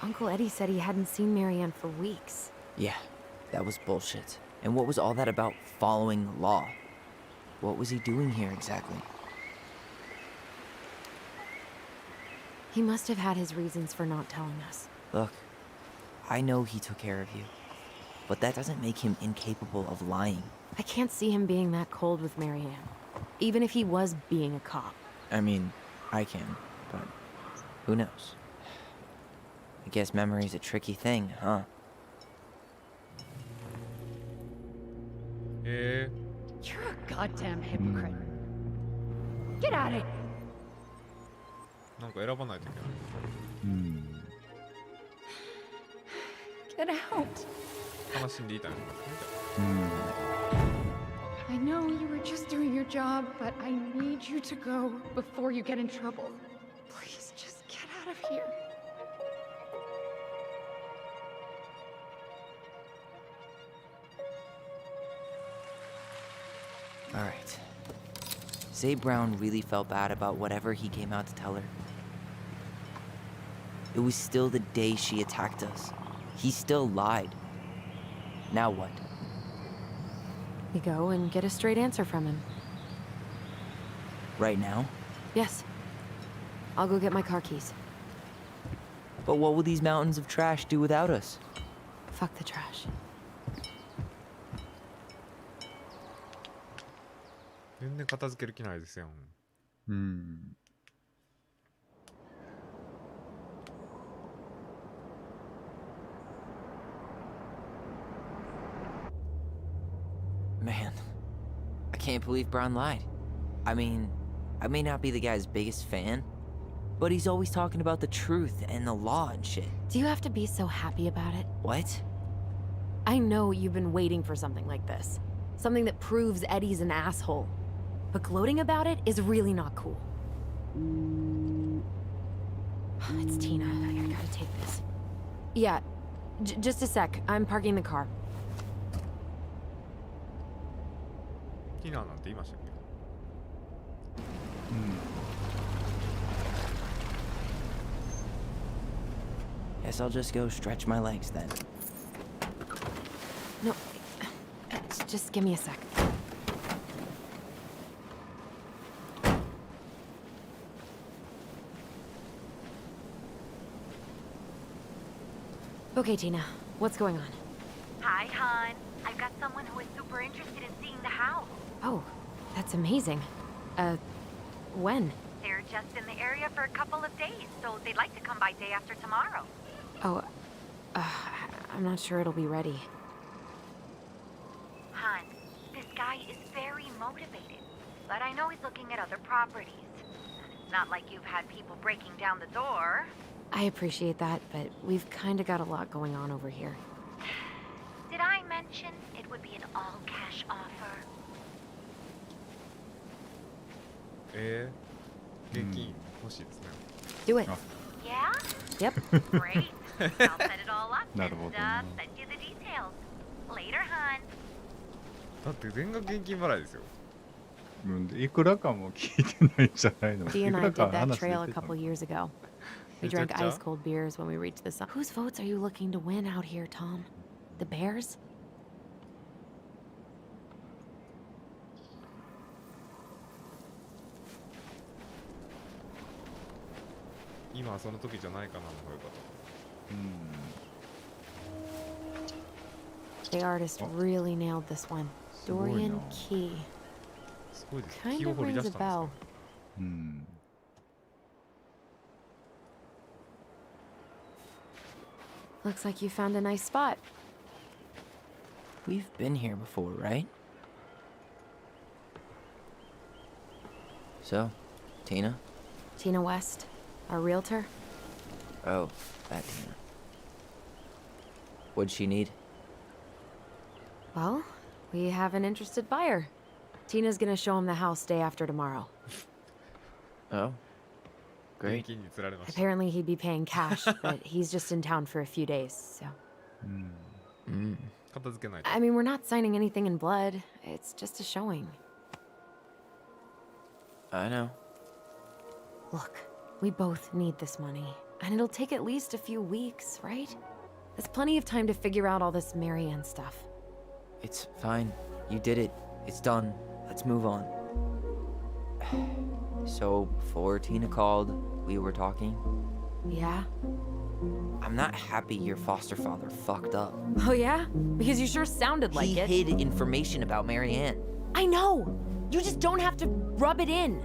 Uncle Eddie said he hadn't seen Marianne for weeks.
Yeah, that was bullshit. And what was all that about following law? What was he doing here exactly?
He must have had his reasons for not telling us.
Look, I know he took care of you, but that doesn't make him incapable of lying.
I can't see him being that cold with Marianne, even if he was being a cop.
I mean, I can, but who knows? I guess memory's a tricky thing, huh?
Eh.
You're a goddamn hypocrite. Get out of here.
なんか選ばないといけない。
Get out.
悲しんでいたんですね。
I know you were just doing your job, but I need you to go before you get in trouble. Please just get out of here.
All right. Say Brown really felt bad about whatever he came out to tell her. It was still the day she attacked us. He still lied. Now what?
We go and get a straight answer from him.
Right now?
Yes. I'll go get my car keys.
But what will these mountains of trash do without us?
Fuck the trash.
全然片付ける気ないですよ。
Man, I can't believe Brown lied. I mean, I may not be the guy's biggest fan, but he's always talking about the truth and the law and shit.
Do you have to be so happy about it?
What?
I know you've been waiting for something like this. Something that proves Eddie's an asshole. But gloating about it is really not cool. It's Tina. I gotta take this. Yeah, just a sec. I'm parking the car.
ティナなんて言いましたっけ？
Guess I'll just go stretch my legs then.
No, just give me a sec. Okay, Tina, what's going on?
Hi, hon. I've got someone who is super interested in seeing the house.
Oh, that's amazing. When?
They're just in the area for a couple of days, so they'd like to come by day after tomorrow.
Oh, I'm not sure it'll be ready.
Hon, this guy is very motivated, but I know he's looking at other properties. It's not like you've had people breaking down the door.
I appreciate that, but we've kind of got a lot going on over here.
Did I mention it would be an all-cash offer?
現金欲しいですね。
Do it.
Yeah?
Yep.
Great. I'll set it all up
なるほ
and
どね。
send you the details. Later, hon.
だって全額現金払いですよ。
いくらかも聞いてないんじゃないの。
Dee
い
and
く
I
らか
did that
話
trail
出
a
てたの
couple years ago. We drank ice cold beers when we reached the sun. Whose votes are you looking to win out here, Tom? The Bears?
今はその時じゃないかなの方がよかった。
The artist really nailed this one. Dorian Key.
すごいです。
Kind
気を
of
掘り出
rings
し
a
たんです
bell.
か。
うん。
Looks like you found a nice spot.
We've been here before, right? So, Tina?
Tina West, our realtor.
Oh, that Tina. What'd she need?
Well, we have an interested buyer. Tina's gonna show him the house day after tomorrow.
Oh,
現
great.
金に釣られました。
Apparently he'd be paying cash, but he's just in town for a few days, so...
片付けないと。
I mean, we're not signing anything in blood. It's just a showing.
I know.
Look, we both need this money, and it'll take at least a few weeks, right? There's plenty of time to figure out all this Marianne stuff.
It's fine. You did it. It's done. Let's move on. So, before Tina called, we were talking.
Yeah?
I'm not happy your foster father fucked up.
Oh yeah? Because you sure sounded like
He
it.
hid information about Marianne.
I know! You just don't have to rub it in.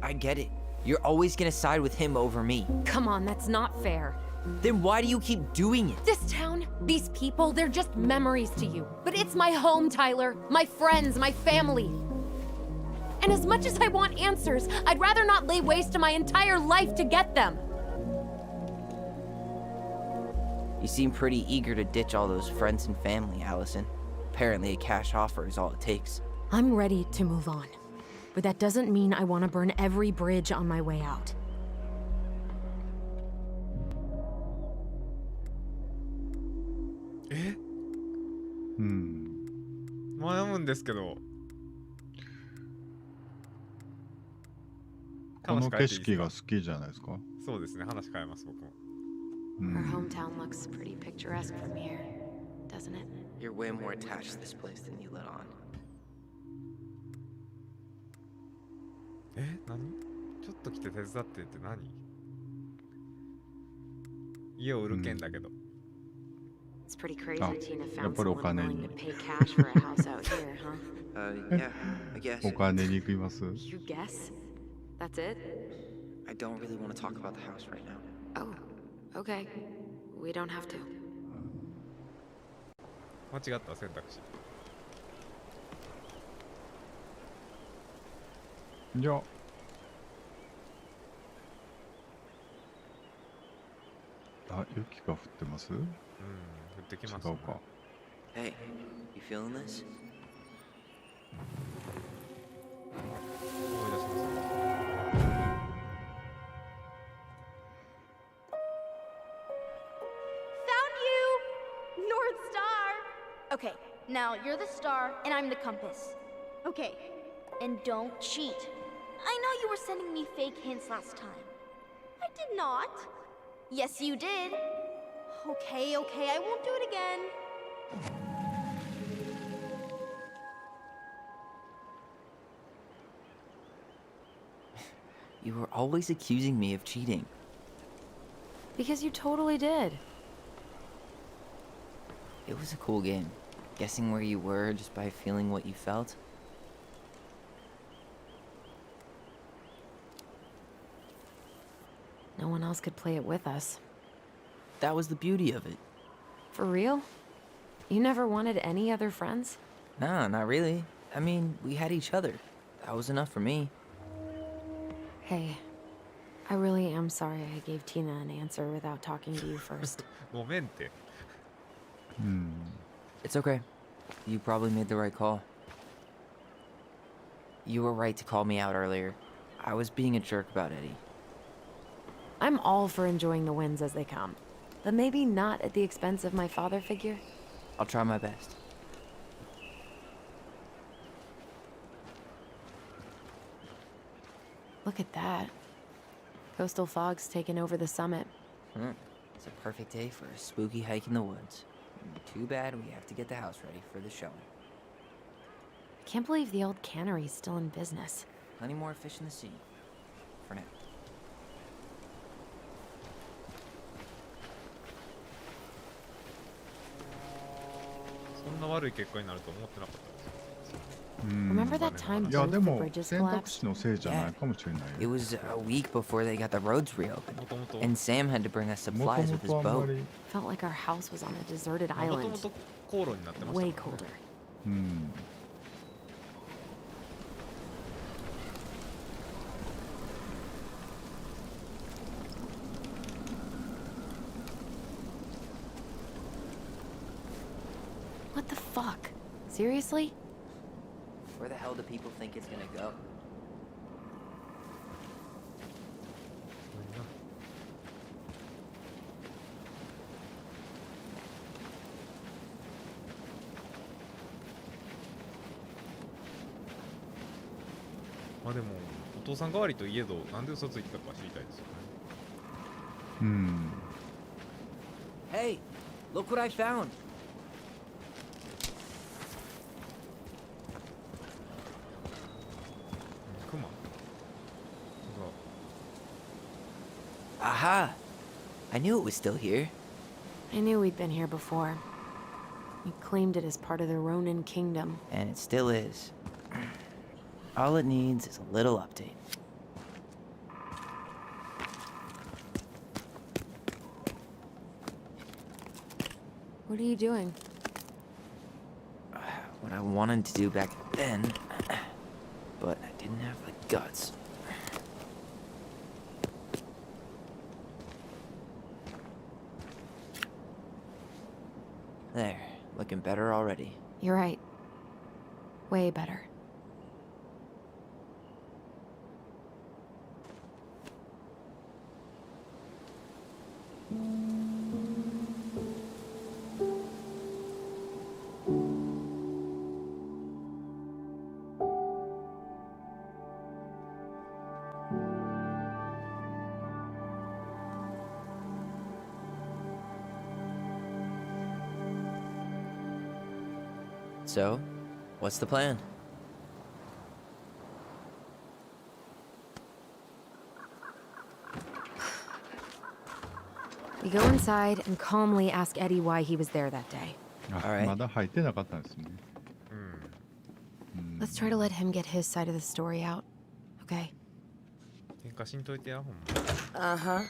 I get it. You're always gonna side with him over me.
Come on, that's not fair.
Then why do you keep doing it?
This town, these people, they're just memories to you. But it's my home, Tyler. My friends, my family. And as much as I want answers, I'd rather not lay waste to my entire life to get them.
You seem pretty eager to ditch all those friends and family, Allison. Apparently a cash offer is all it takes.
I'm ready to move on. But that doesn't mean I want to burn every bridge on my way out.
悩むんですけど。
この景色が好きじゃないですか。
そうですね。話変えます僕も。
Our hometown looks pretty picturesque from here, doesn't it?
You're way more attached to this place than you let on.
何？ちょっと来て手伝ってって何？家を売る件だけど。
It's pretty crazy Tina
やっ
found
ぱりお
someone
金
willing
に
to pay cash for a house out here, huh?
Yeah, I guess.
お金に行きます。
You guess? That's it?
I don't really want to talk about the house right now.
Oh, okay. We don't have to.
間違った選択肢。
じゃあ。あ、雪が降ってます？
降ってきます、ね。
違うか。
Hey, you feeling this?
思い出しますね。
Found you! North Star! Okay, now you're the star and I'm the compass. Okay, and don't cheat. I know you were sending me fake hints last time. I did not. Yes, you did. Okay, I won't do it again.
You were always accusing me of cheating.
Because you totally did.
It was a cool game. Guessing where you were just by feeling what you felt.
No one else could play it with us.
That was the beauty of it.
For real? You never wanted any other friends?
Nah, not really. I mean, we had each other. That was enough for me.
Hey, I really am sorry I gave Tina an answer without talking to you first.
ごめんって。
It's okay. You probably made the right call. You were right to call me out earlier. I was being a jerk about Eddie.
I'm all for enjoying the wins as they come, but maybe not at the expense of my father figure.
I'll try my best.
Look at that. Coastal fog's taken over the summit.
It's a perfect day for a spooky hike in the woods. Too bad we have to get the house ready for the showing.
Can't believe the old cannery's still in business.
Plenty more fish in the sea. For now.
そんな悪い結果になると思ってなかったです。
Remember that time
いや
both
で
the
も
bridges
選択
collapsed?
肢のせいじゃないかもしれない
It
よ。
was a week before they got the roads reopened.
もともと
And Sam had to bring us
もと
supplies
も
with his
とあんま
boat.
り、
Felt like our house was on a deserted
もと
island.
もと航路になってましたもん
Way
ね。
colder.
うん。
What the fuck? Seriously?
Where the hell do people think it's gonna go?
まあでもお父さん代わりといえどなんで嘘ついてたか知りたいですよね。
うん。
Hey, look what I found.
Come on.
Aha! I knew it was still here.
I knew we'd been here before. We claimed it as part of the Ronin kingdom.
And it still is. All it needs is a little update.
What are you doing?
What I wanted to do back then, but I didn't have the guts. There, looking better already.
You're right. Way better.
So, what's the plan?
We go inside and calmly ask Eddie why he was there that day.
あ、
Alright.
まだ入ってなかったんですね。
Let's try to let him get his side of the story out. Okay?
喧嘩しんといてやほんま。
Uh-huh.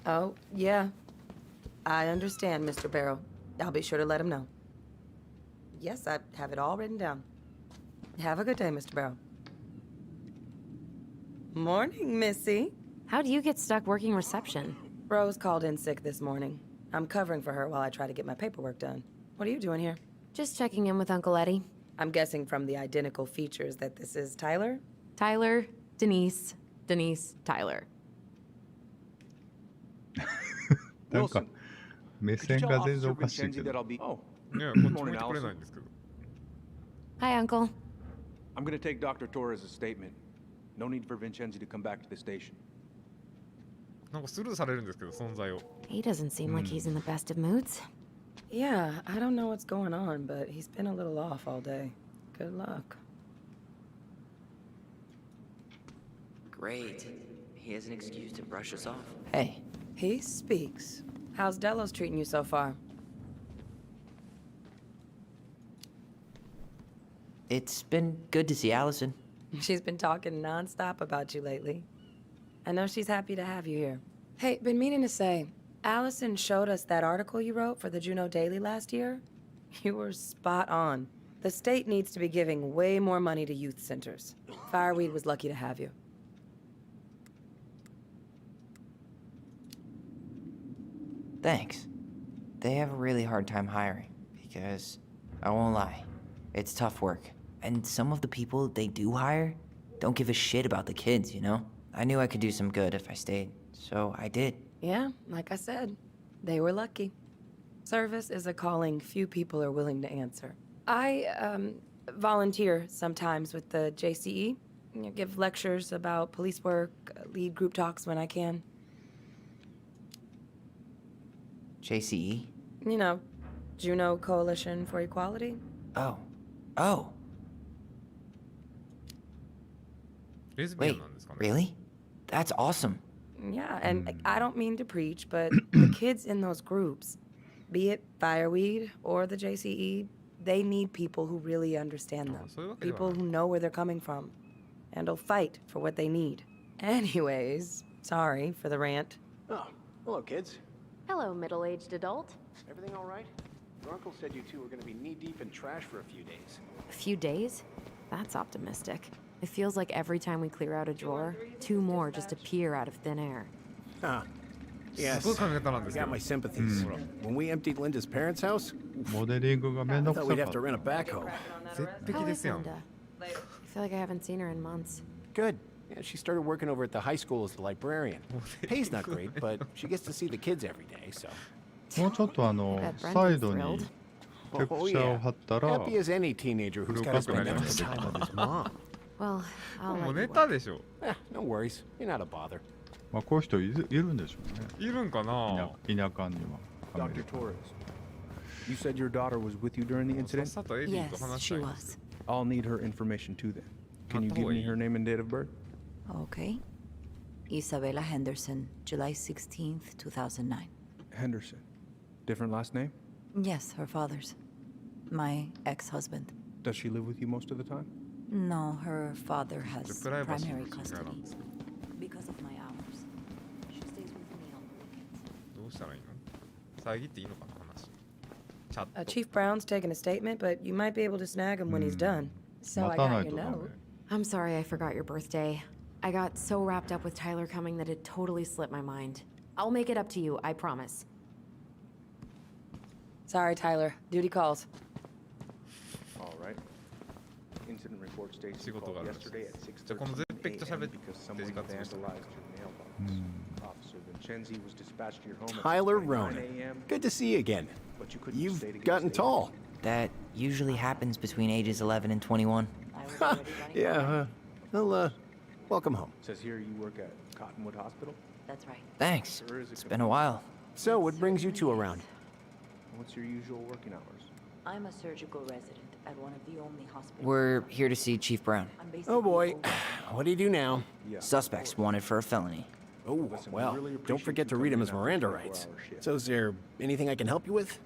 Oh, yeah. I understand, Mr. Barrow. I'll be sure to let him know. Yes, I have it all written down. Have a good day, Mr. Barrow. Morning, Missy.
How'd you get stuck working reception?
Rose called in sick this morning. I'm covering for her while I try to get my paperwork done. What are you doing here?
Just checking in with Uncle Eddie.
I'm guessing from the identical features that this is Tyler?
Tyler, Denise, Denise, Tyler.
なんか目線が全然おかしいけど。
ねえ、こっち向いてくれないんですけど。
Hi, Uncle.
I'm gonna take Dr. Torres' statement. No need for Vincenzi to come back to the station.
なんかスルーされるんですけど、存在を。
He doesn't seem like he's in the best of moods.
Yeah, I don't know what's going on, but he's been a little off all day. Good luck.
Great. He has an excuse to brush us off. Hey.
He speaks. How's Delos treating you so far?
It's been good to see Allison.
She's been talking nonstop about you lately. I know she's happy to have you here. Hey, been meaning to say, Allison showed us that article you wrote for the Juneau Daily last year. You were spot on. The state needs to be giving way more money to youth centers. Fireweed was lucky to have you.
Thanks. They have a really hard time hiring because, I won't lie, it's tough work. And some of the people they do hire don't give a shit about the kids, you know? I knew I could do some good if I stayed, so I did.
Yeah, like I said, they were lucky. Service is a calling few people are willing to answer. I volunteer sometimes with the JCE. Give lectures about police work, lead group talks when I can.
JCE?
You know, Juno Coalition for Equality.
Oh. Wait, really? That's awesome.
Yeah, and I don't mean to preach, but the kids in those groups, be it Fireweed or the JCE, they need people who really understand them. People who know where they're coming from and will fight for what they need. Anyways, sorry for the rant.
Oh, hello, kids.
Hello, middle-aged adult.
Everything all right? Your uncle said you two were gonna be knee-deep in trash for a few days.
A few days? That's optimistic. It feels like every time we clear out a drawer, 2 more just appear out of thin air.
Huh. Yes, you got my sympathies. When we emptied Linda's parents' house,
モデリングがめんど
I
く
thought
さ
we'd
か
have
っ
to
た。
rent a backhoe.
How is Linda? I feel like I haven't seen her in months.
Good. Yeah, she started working over at the high school as the librarian. Pay's not great, but she gets to see the kids every day, so.
もうちょっとサイドにテクチャーを貼ったら、
Happy as any teenager who's got to spend extra time with his mom.
Well, I'll
もう
let
ネ
you
タ
work.
でしょ。
No worries. You're not a bother.
まあこういう人いるんでしょうね。
いるんかな。
田舎には。アメリ
Dr.
カ
Torres, you said your daughter was with you during the
さっ
incident?
さとエディと
Yes,
話した
she
いんですよ。
was.
I'll need her information too then. Can you give me her name and date of birth?
Okay. Isabella Henderson, July 16th, 2009.
Henderson. Different last name?
Yes, her father's. My ex-husband.
Does she live with you most of the time?
No, her father has
プライバシー
primary
の違いなん
custody
ですけど
because of my hours. She stays with me on the weekends.
どうしたらいいの？遮っていいのかな話。チャット。
Chief Brown's taking a statement, but you might be able to snag him when he's done. So
待
I
たな
got
い
your
とダメ
note.。I'm
sorry I forgot your birthday. I got so wrapped up with Tyler coming that it totally slipped my mind. I'll make it up to you, I promise.
Sorry, Tyler. Duty calls.
All right. Incident report states
仕
you
事が
called
あるらしい
yesterday
で
at
す。じゃあこのゼッペキと
6:30
喋っ
a.m.
て
because
時
someone
間潰した。
vandalized your mailbox. Officer Vincenzi was dispatched to your home at
Tyler
6:29
Ronan.
a.m.,
Good to see you again.
but you couldn't
You've
stay to get
gotten
a statement.
tall.
That usually happens between ages 11 and 21.
Yeah, well, welcome home.
Says here you work at Cottonwood Hospital.
That's right.
Thanks.
Or is it
It's been a while.
So, what brings you two around?
What's your usual working hours?
I'm a surgical resident at one of the only hospitals.
We're here to see Chief Brown.
I'm basically
Oh boy,
over-
what do you do now?
Yeah.
Suspects wanted for a felony.
Oh,
Listen, we
well,
really
don't
appreciate
forget to
you
read him
coming
his
in after
Miranda
24
rights.
hour shift.
So, is there anything I can help you with?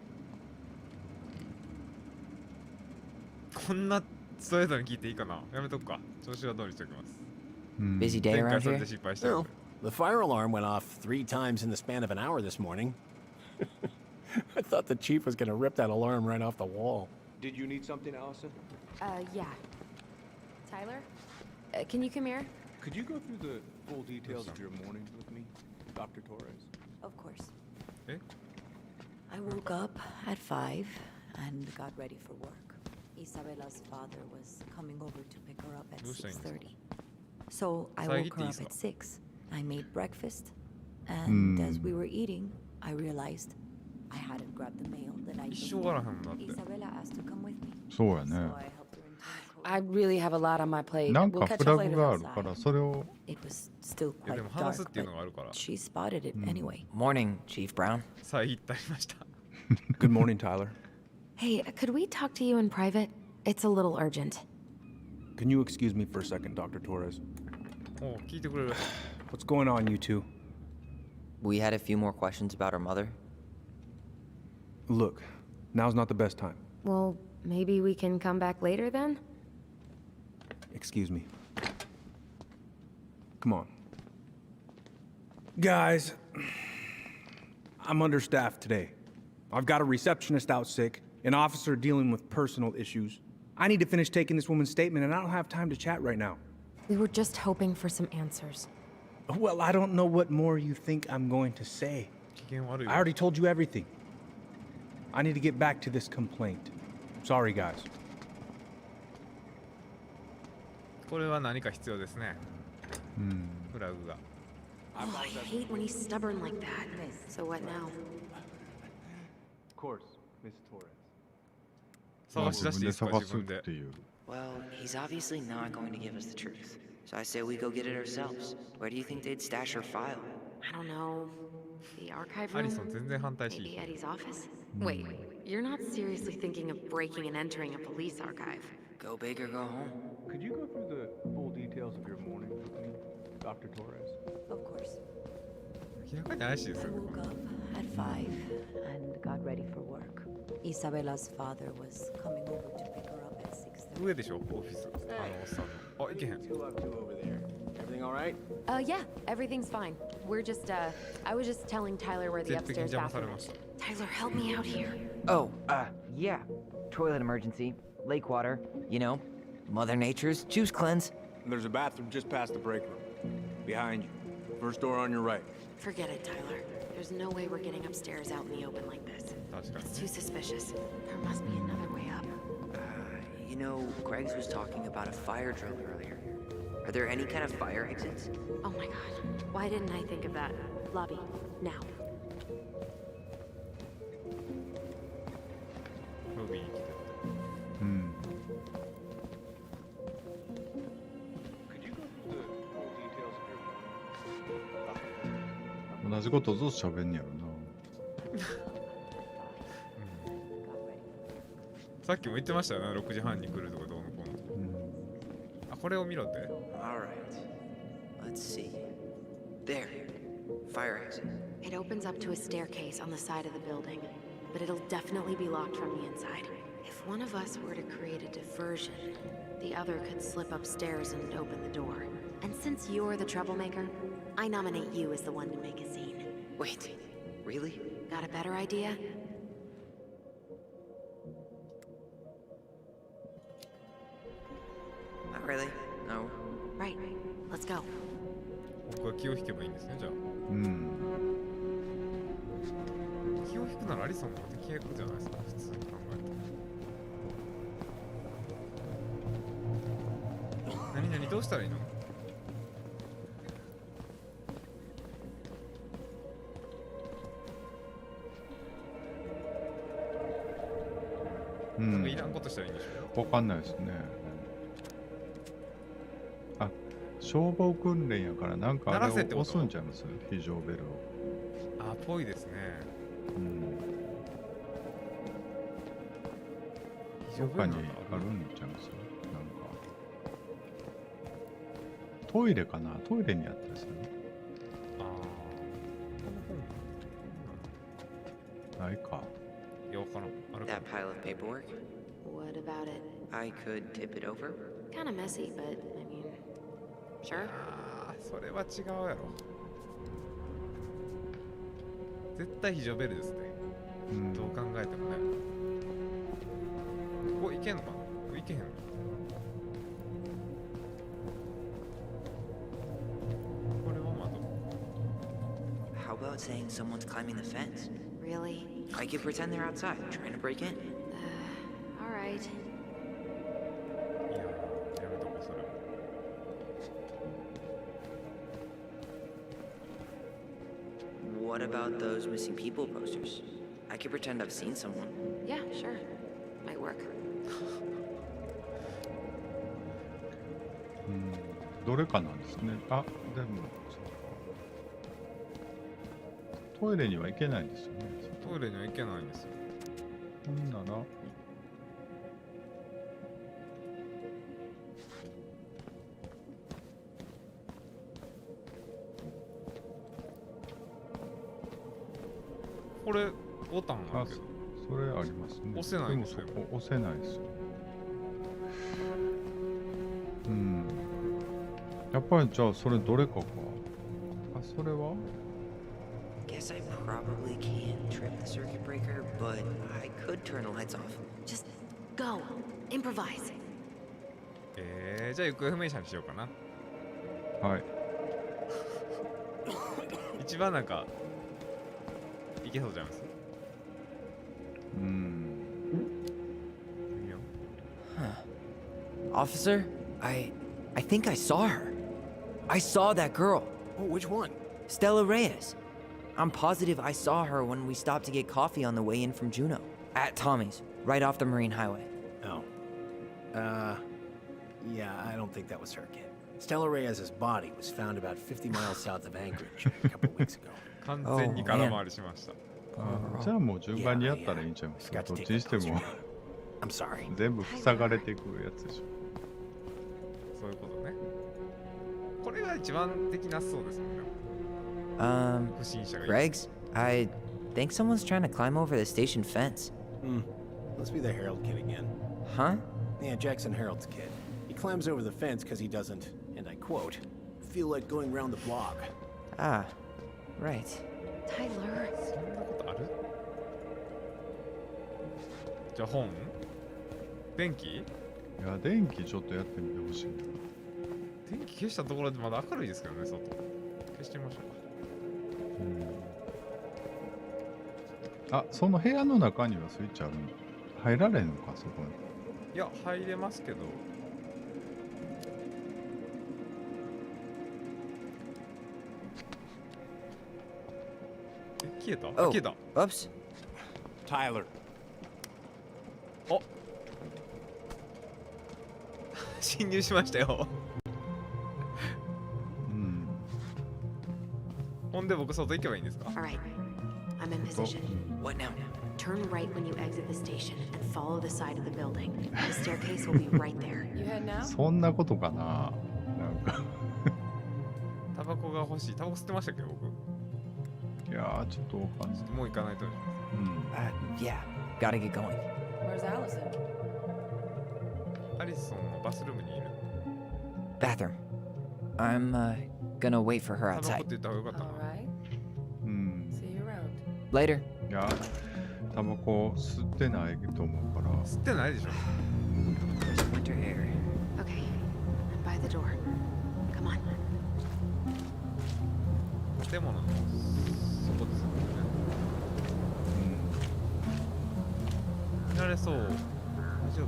こんなストレートに聞いていいかな。やめとくか。調子は通りしておきます。
Busy day
前
around
回それ
here?
で失敗したけど
No. The fire alarm went off 3 times in the span of an hour this morning. I thought the chief was gonna rip that alarm right off the wall.
Did you need something, Allison?
Yeah. Tyler? Can you come here?
Could you go through the full details of your mornings with me, Dr. Torres?
Of course.
Eh?
I woke up at 5 and got ready for work. Isabella's father was coming over to pick her up at
どうしたらいいんですか？
6:30. So I
遮っ
woke
ていい
her
で
up
すか？
at 6. I made breakfast, and as we were eating, I realized I hadn't grabbed the mail that I
一生終わらへんもんだって。
Isabella asked to come with me.
そうや
So
ね。
I helped her into
I really have a lot on my plate.
なん
We'll
か
catch
フ
up
ラグ
later
がある
outside.
からそれを
It was still
いや
quite
でも話すっ
dark,
ていうの
but
があるから。
she spotted it anyway.
Morning, Chief Brown.
遮ってありました。
Good morning, Tyler.
Hey, could we talk to you in private? It's a little urgent.
Can you excuse me for a second, Dr. Torres?
おう聞いてくれる。
What's going on, you two?
We had a few more questions about our mother.
Look, now's not the best time.
Well, maybe we can come back later then?
Excuse me. Come on. Guys, I'm understaffed today. I've got a receptionist out sick, an officer dealing with personal issues. I need to finish taking this woman's statement, and I don't have time to chat right now.
We were just hoping for some answers.
Well, I don't know what more you think I'm going to say.
機嫌悪い
I
わ。
already told you everything. I need to get back to this complaint. Sorry, guys.
これは何か必要ですね。フラグが。
Oh, I hate when he's stubborn like that. So what now?
Of course, Miss Torres.
探し出していいですか、
探す
自分で。
っていう。
Well, he's obviously not going to give us the truth. So I say we go get it ourselves. Where do you think they'd stash her file?
I don't know. The archive
ア
room?
リソン全然反対し。
Maybe Eddie's office? Wait, you're not seriously thinking of breaking and entering a police archive?
Go big or go home.
Could you go through the full details of your morning with me, Dr. Torres?
Of course.
明らかに怪しいです
I
よね。
woke up at 5 and got ready for work. Isabella's father was coming over to pick her up at 6:30.
上でしょ、オフィス。おっさんの。あ、いけへん。
Two up to over there. Everything all right?
Yeah, everything's fine. We're just, I was just telling Tyler where the
絶壁に
upstairs
邪魔され
bathroom
ま
is.
した。
Tyler, help me out here.
Oh, yeah. Toilet emergency. Lake water. You know, Mother Nature's juice cleanse.
There's a bathroom just past the break room. Behind you. First door on your right.
Forget it, Tyler. There's no way we're getting upstairs out in the open like this.
確かに
It's too suspicious. There must be another way up.
You know, Greggs was talking about a fire drill earlier. Are there any kind of fire exits?
Oh my god. Why didn't I think of that? Lobby, now.
ロビーに来てる。
うん。
Could you go through the full details of your morning?
同じことずっと喋んねやろな。
さっきも言ってましたよね、6時半に来るとかどうのこうの。あ、これを見ろって。
Alright. Let's see. There. Fire exit.
It opens up to a staircase on the side of the building, but it'll definitely be locked from the inside. If one of us were to create a diversion, the other could slip upstairs and open the door. And since you're the troublemaker, I nominate you as the one to make a scene.
Wait. Really?
Got a better idea?
Not really. No.
Right. Let's go.
僕は気を引けばいいんですね、じゃあ。
うん。
気を引くならアリソンの敵役じゃないですか、普通に考えて。何どうしたらいいの？なんかいらんことしたらいいんでしょ？
わかんないですね。あ、消防訓練やからなんかあれを押すんちゃいます？非常ベルを。
あ、ぽいですね。
うん。どっかにあるんちゃいます？なんか。トイレかな？トイレにあったりする？ないか。
いや、わからん。あるか。
That pile of paperwork?
What about it?
I could tip it over.
Kinda messy, but I mean, sure.
あー、それは違うやろ。絶対非常ベルですね。どう考えてもね。ここ行けんのかな？ここ行けへんの？これは窓。
How about saying someone's climbing the fence?
Really?
I could pretend they're outside, trying to break in.
All right.
いや、やめとこそれ。
What about those missing people posters? I could pretend I've seen someone.
Yeah, sure. Might work.
どれかなんですね。あ、でもトイレには行けないんですよね。
トイレには行けないんですよ。
ほんなら
これボタンあるけど。
それありますね。
押せないんですよ。
でもそこ押せないですよ。うん。やっぱりじゃあそれどれかか。あ、それは
Guess I probably can't trip the circuit breaker, but I could turn the lights off.
Just go. Improvise.
じゃあ行方不明者にしようかな。
はい。
一番なんかいけそうじゃないですか。
Officer, I think I saw her. I saw that girl.
Oh, which one?
Stella Reyes. I'm positive I saw her when we stopped to get coffee on the way in from Juneau. At Tommy's, right off the Marine Highway.
Oh. Yeah, I don't think that was her, kid. Stella Reyes' body was found about 50 miles south of Anchorage a couple weeks ago.
完全に空回りしました。
じゃあもう順番にやったらいいんちゃいますか。どっちにしても
I'm sorry.
全部塞がれていくやつでしょ。
そういうことね。これが一番できなそうですもんね。不審者がいる。
Regs, I think someone's trying to climb over the station fence.
Let's be the Harold kid again.
Huh?
Yeah, Jackson Harold's kid. He climbs over the fence because he doesn't, and I quote, feel like going round the block.
Ah, right.
Tyler.
そんなことある？じゃあ本？電気？
いや、電気ちょっとやってみてほしいな。
電気消したところでまだ明るいですけどね、外。消してみましょうか。
あ、その部屋の中にはスイッチあるの？入られんのか、そこに。
いや、入れますけど。消えた？消えた。
Oops.
Tyler.
お侵入しましたよ。ほんで僕外行けばいいんですか？
All right. I'm in position.
What now?
Turn right when you exit the station and follow the side of the building. The staircase will be right there.
You head now?
そんなことかな。なんか
タバコが欲しい。タバコ吸ってましたっけ僕？
いやー、ちょっとわかんない。
もう行かないと。
Yeah, gotta get going.
Where's Allison?
アリソンのバスルームにいる。
Bathroom. I'm gonna wait for her
タバコ
outside.
って言った方がよかったな。
All right.
うん。
See you around.
Later.
いや、タバコ吸ってないと思うから。
吸ってないでしょ。
There's winter air.
Okay. I'm by the door. Come on.
建物のそこですよね。見られそう。大丈夫？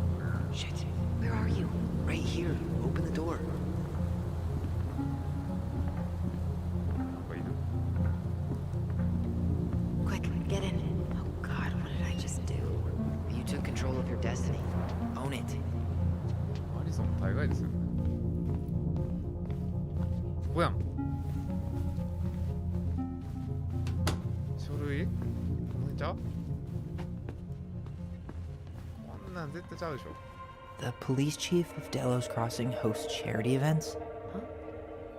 Shit.
Where are you?
Right here. Open the door.
ここいる？
Quick, get in. Oh God, what did I just do?
You took control of your destiny. Own it.
アリソン大概ですよね。ここやん。書類？この辺ちゃう？こんなん絶対ちゃうでしょ。
The police chief of Delos Crossing hosts charity events?
Huh?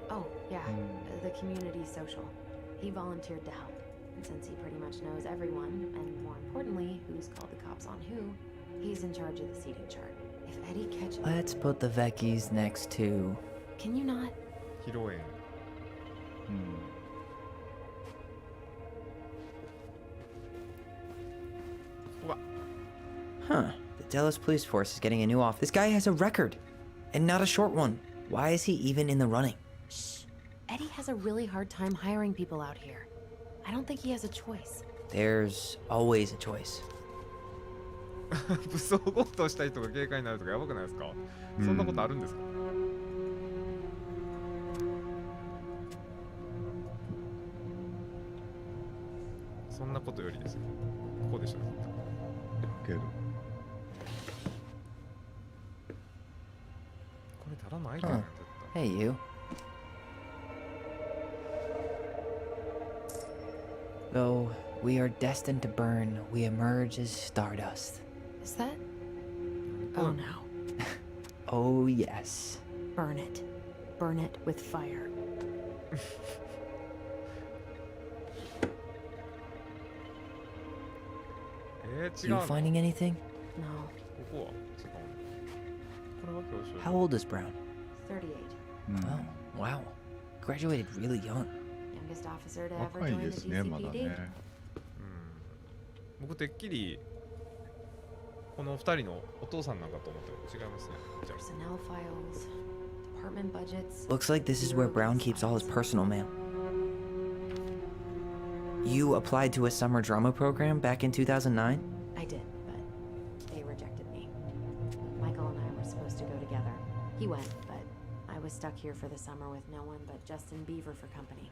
Oh, yeah. The community social. He volunteered to help. And since he pretty much knows everyone, and more importantly, who's called the cops on who, he's in charge of the seating chart. If Eddie catches...
Let's put the Vecchies next to...
Can you not?
披露宴。うわ。
Huh. The Delos police force is getting a new office. This guy has a record. And not a short one. Why is he even in the running?
Shh. Eddie has a really hard time hiring people out here. I don't think he has a choice.
There's always a choice.
武装強盗した人が警戒になるとかやばくないですか？そんなことあるんですか？そんなことよりですよ。ここでしょ。
けど。
これただのアイテムなんだった。
Hey, you. Though we are destined to burn, we emerge as stardust.
Is that? Oh no.
Oh, yes.
Burn it. Burn it with fire.
You finding anything?
No.
ここは違う。これは教師。
How old is Brown?
38.
Oh, wow. Graduated really young.
Youngest officer to ever
若い
join
で
the
すね、まだ
GCPD.
ね。
僕てっきりこの2人のお父さんなんかと思って違いますね。じゃあ
Personnel files, department budgets.
Looks like this is where Brown keeps all his personal mail. You applied to a summer drama program back in 2009?
I did, but they rejected me. Michael and I were supposed to go together. He went, but I was stuck here for the summer with no one but Justin Beaver for company.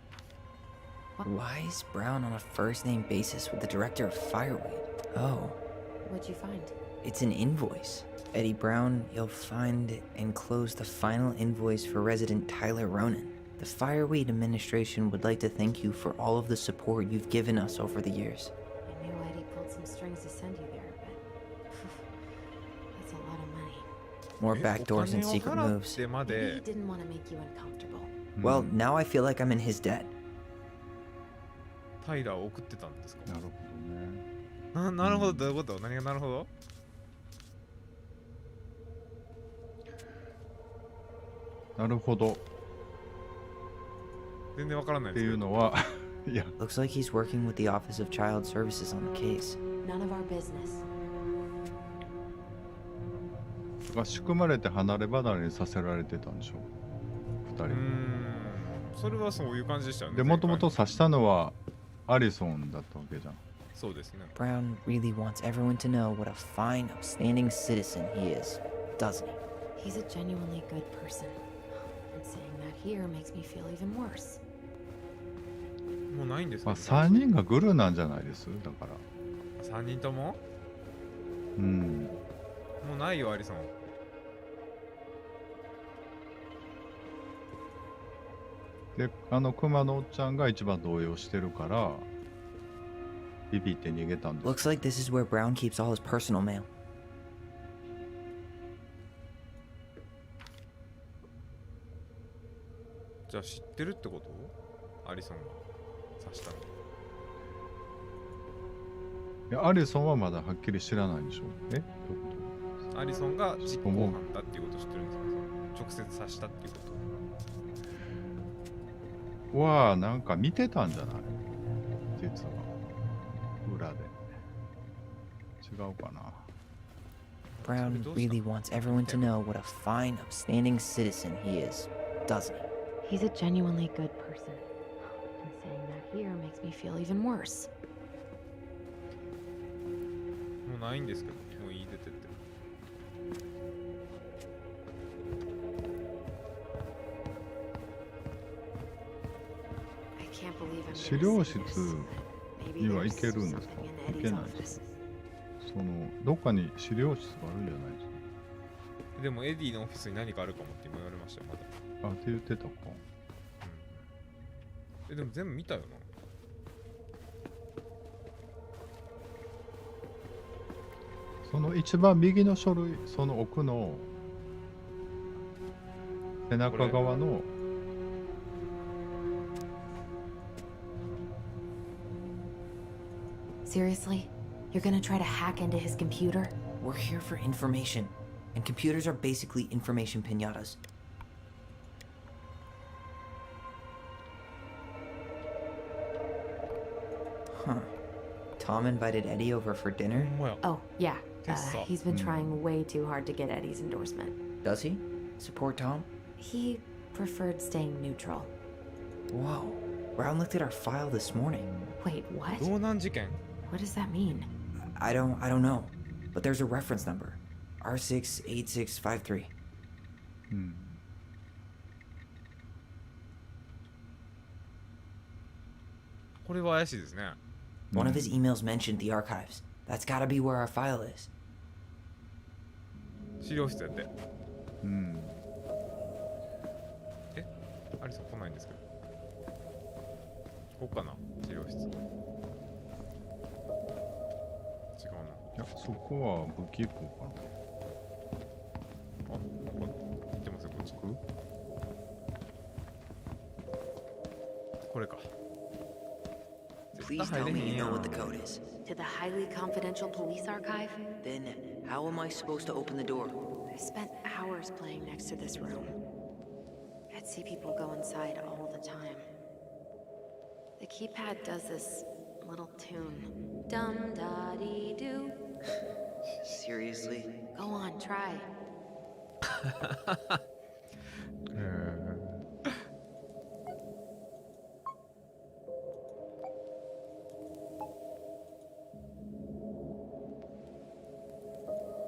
Why is Brown on a first-name basis with the director of Fireweed? Oh.
What'd you find?
It's an invoice. Eddie Brown, you'll find enclosed the final invoice for resident Tyler Ronan. The Fireweed administration would like to thank you for all of the support you've given us over the years.
I knew Eddie pulled some strings to send you there, but that's a lot of money.
More backdoors and secret moves.
Maybe he didn't want to make you uncomfortable.
Well, now I feel like I'm in his debt.
タイラーを送ってたんですか。
なるほどね。
なるほど、どういうこと？何がなるほど？
なるほど。
全然わからない
って
ですけど。
いうのは、いや。
Looks like he's working with the Office of Child Services on the case.
None of our business.
仕組まれて離れ離れにさせられてたんでしょ。二人。
それはそういう感じでしたよね。
で、もともと刺したのはアリソンだったわけじゃん。
そうですね。
Brown really wants everyone to know what a fine, upstanding citizen he is, doesn't he?
He's a genuinely good person. And saying that here makes me feel even worse.
もうないんですか。
まあ3人がグルなんじゃないですだから。
3人とも？
うん。
もうないよアリソン。
で、クマのおっちゃんが一番動揺してるから、ビビって逃げたんです。
Looks like this is where Brown keeps all his personal mail.
じゃあ知ってるってこと？アリソンが刺したの。
いや、アリソンはまだはっきり知らないでしょ。どういうこと？
アリソンが実行犯だっていうことを知ってるんですか？直接刺したっていうこと。
はなんか見てたんじゃない実は裏で違うかな。
Brown really wants everyone to know what a fine, upstanding citizen he is, doesn't he?
He's a genuinely good person. And saying that here makes me feel even worse.
もうないんですけど、もういい出てって。
資料室には行けるんですか？行けないですか？そのどっかに資料室があるんじゃないですか？
でもエディのオフィスに何かあるかもって今言われましたよ、まだ。
あ、って言ってたか。
でも全部見たよな。
その一番右の書類、その奥の背中側の
Seriously? You're gonna try to hack into his computer?
We're here for information, and computers are basically information piñatas. Huh. Tom invited Eddie over for dinner?
Oh, yeah. He's been trying way too hard to get Eddie's endorsement.
Does he? Support Tom?
He preferred staying neutral.
Whoa. Brown looked at our file this morning.
Wait, what?
盗難事件?
What does that mean?
I don't know. But there's a reference number. R68653. One of his emails mentioned the archives. That's gotta be where our file is.
資料室やって。アリソン来ないんですけど。ここかな資料室。違うな。
いや、そこは武器庫かな。
あ、ここ行ってますよ、こっち。これか。
Please tell me you know what the code is.
To the highly confidential police archive?
Then, how am I supposed to open the door?
I spent hours playing next to this room. I'd see people go inside all the time. The keypad does this little tune. Dum-da-dee-doo.
Seriously?
Go on, try.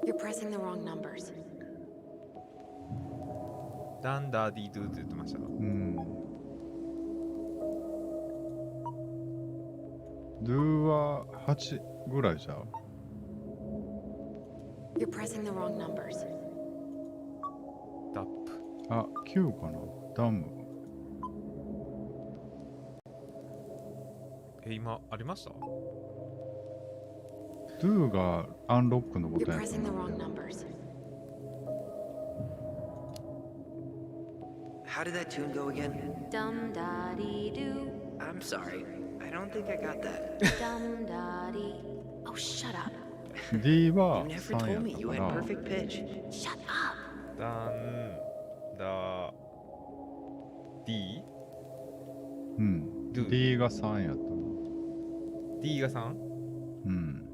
You're pressing the wrong numbers.
ダンダーディードゥって言ってました。
ドゥは8ぐらいじゃう。
You're pressing the wrong numbers.
ダップ。
あ、9かな。ダム。
今ありました？
ドゥがアンロックのボ
You're
タンやと
pressing the
思う
wrong
けど。
numbers.
How did that tune go again?
Dum da dee doo.
I'm sorry. I don't think I got that.
Dum da dee. Oh, shut up.
D は
You never
3
told
や
me
った
you
か
had
ら。
perfect pitch.
Shut up.
ダンダ D？
うん。D が3やったな。
D が 3？
うん。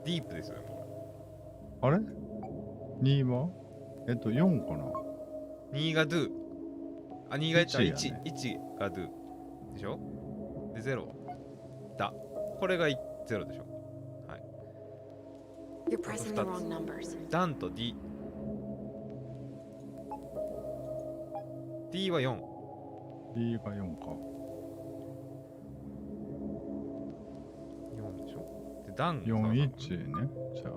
ディープですよね。
あれ ?2 は4かな。
2が do。あ、2が1、
1やね
1が do。でしょ？で、0。だ。これが0でしょ。はい。
You're pressing the wrong numbers.
ダンと D。D は4。
D が4か。
4でしょ。で、ダンが
41ね。じゃ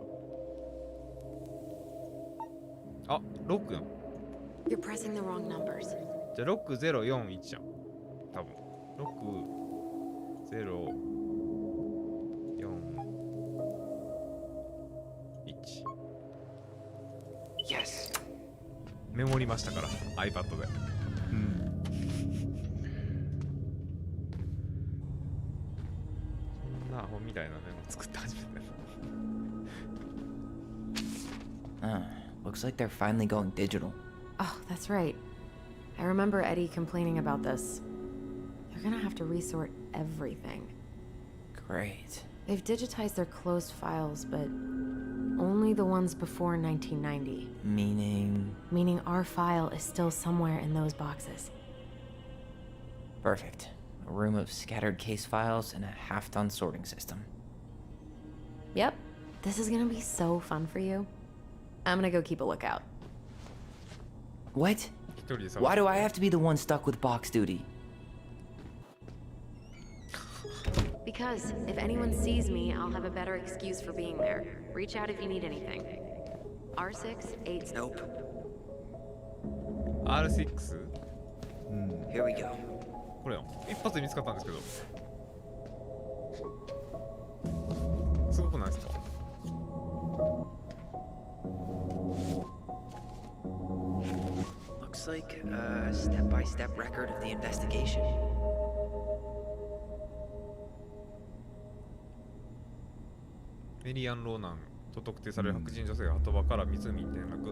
あ。
あ、6やん。
You're pressing the wrong numbers.
じゃあ6041じゃん。多分。6041。
Yes.
メモりましたから、iPad で。
うん。
そんなアホみたいなメモ作って初めて。
Looks like they're finally going digital.
Oh, that's right. I remember Eddie complaining about this. They're gonna have to resort everything.
Great.
They've digitized their closed files, but only the ones before 1990. Meaning our file is still somewhere in those boxes.
Perfect. A room of scattered case files and a half-done sorting system.
Yep. This is gonna be so fun for you. I'm gonna go keep a lookout.
What? Why do I have to be the one stuck with box duty?
Because if anyone sees me, I'll have a better excuse for being there. Reach out if you need anything. R6, 8...
Nope.
R6?
Here we go.
これよ。一発で見つかったんですけど。すごくないですか？
Looks like a step-by-step record of the investigation.
メリーアン・ローナンと特定される白人女性が鳩場から湖に転落。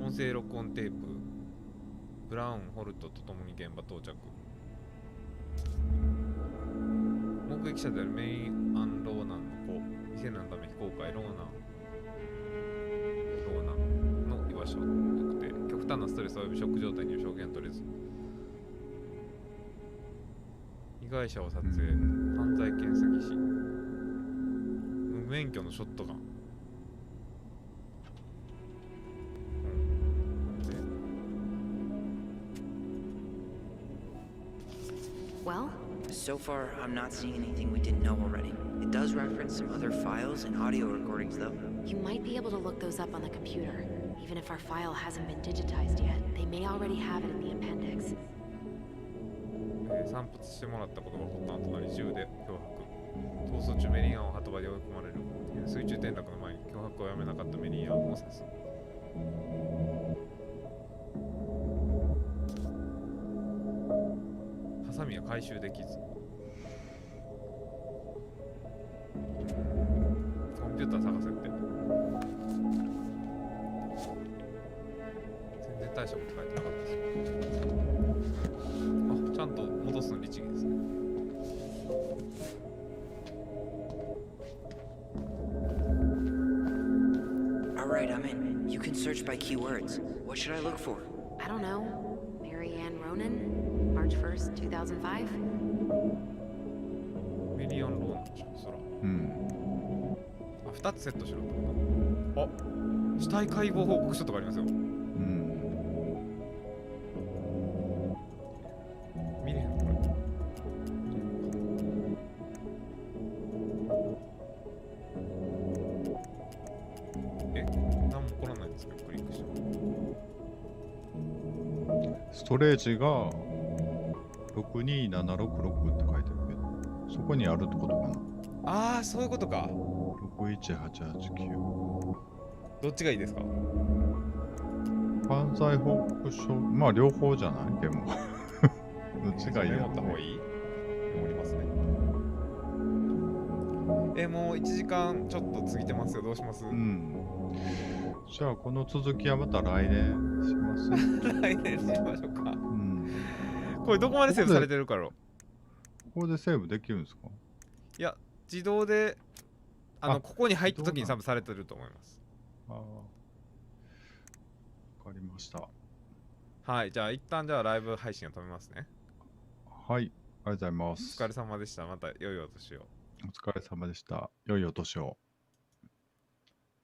音声録音テープ。ブラウン・ホルトと共に現場到着。目撃者であるメリーアン・ローナンの子。未成年のため非公開ローナンの居場所特定。極端なストレス及びショック状態による証言取れず。被害者を撮影。犯罪検査技師。無免許のショットガン。
Well?
So far, I'm not seeing anything we didn't know already. It does reference some other files and audio recordings, though.
You might be able to look those up on the computer. Even if our file hasn't been digitized yet, they may already have it in the appendix.
散髪してもらったことが発端となり銃で脅迫。逃走中メリーアンを鳩場に追い込まれる。水中転落の前に脅迫をやめなかったメリーアンを刺す。ハサミは回収できず。コンピューター探せって。全然大したこと書いてなかったですよ。あ、ちゃんと戻すの律儀ですね。
Alright, I'm in. You can search by keywords. What should I look for?
I don't know. Mary Ann Ronan? March 1st, 2005?
メリーアン・ローナンでしょ、そら。あ、2つセットしろってこと？あ、死体解剖報告書とかありますよ。
ストレージが62766って書いてるけど、そこにあるってことかな。
ああ、そういうことか。
618889。
どっちがいいですか？
犯罪報告書、まあ両方じゃないでも。どっちがいい
メ
やろ
モった方がいい？メモりますね。もう1時間ちょっと過ぎてますよ。どうします？
うん。じゃあこの続きはまた来年します。
来年しましょうか。
うん。
これどこまでセーブされてるから？
ここでセーブできるんですか？
いや、自動で、
あ
ここに入った時に多分されてると思います。
ああ。わかりました。
はい、じゃあ一旦じゃあライブ配信を止めますね。
はい。ありがとうございま
お
す。
疲れ様でした。また良いお年を。
お疲れ様でした。良いお年を。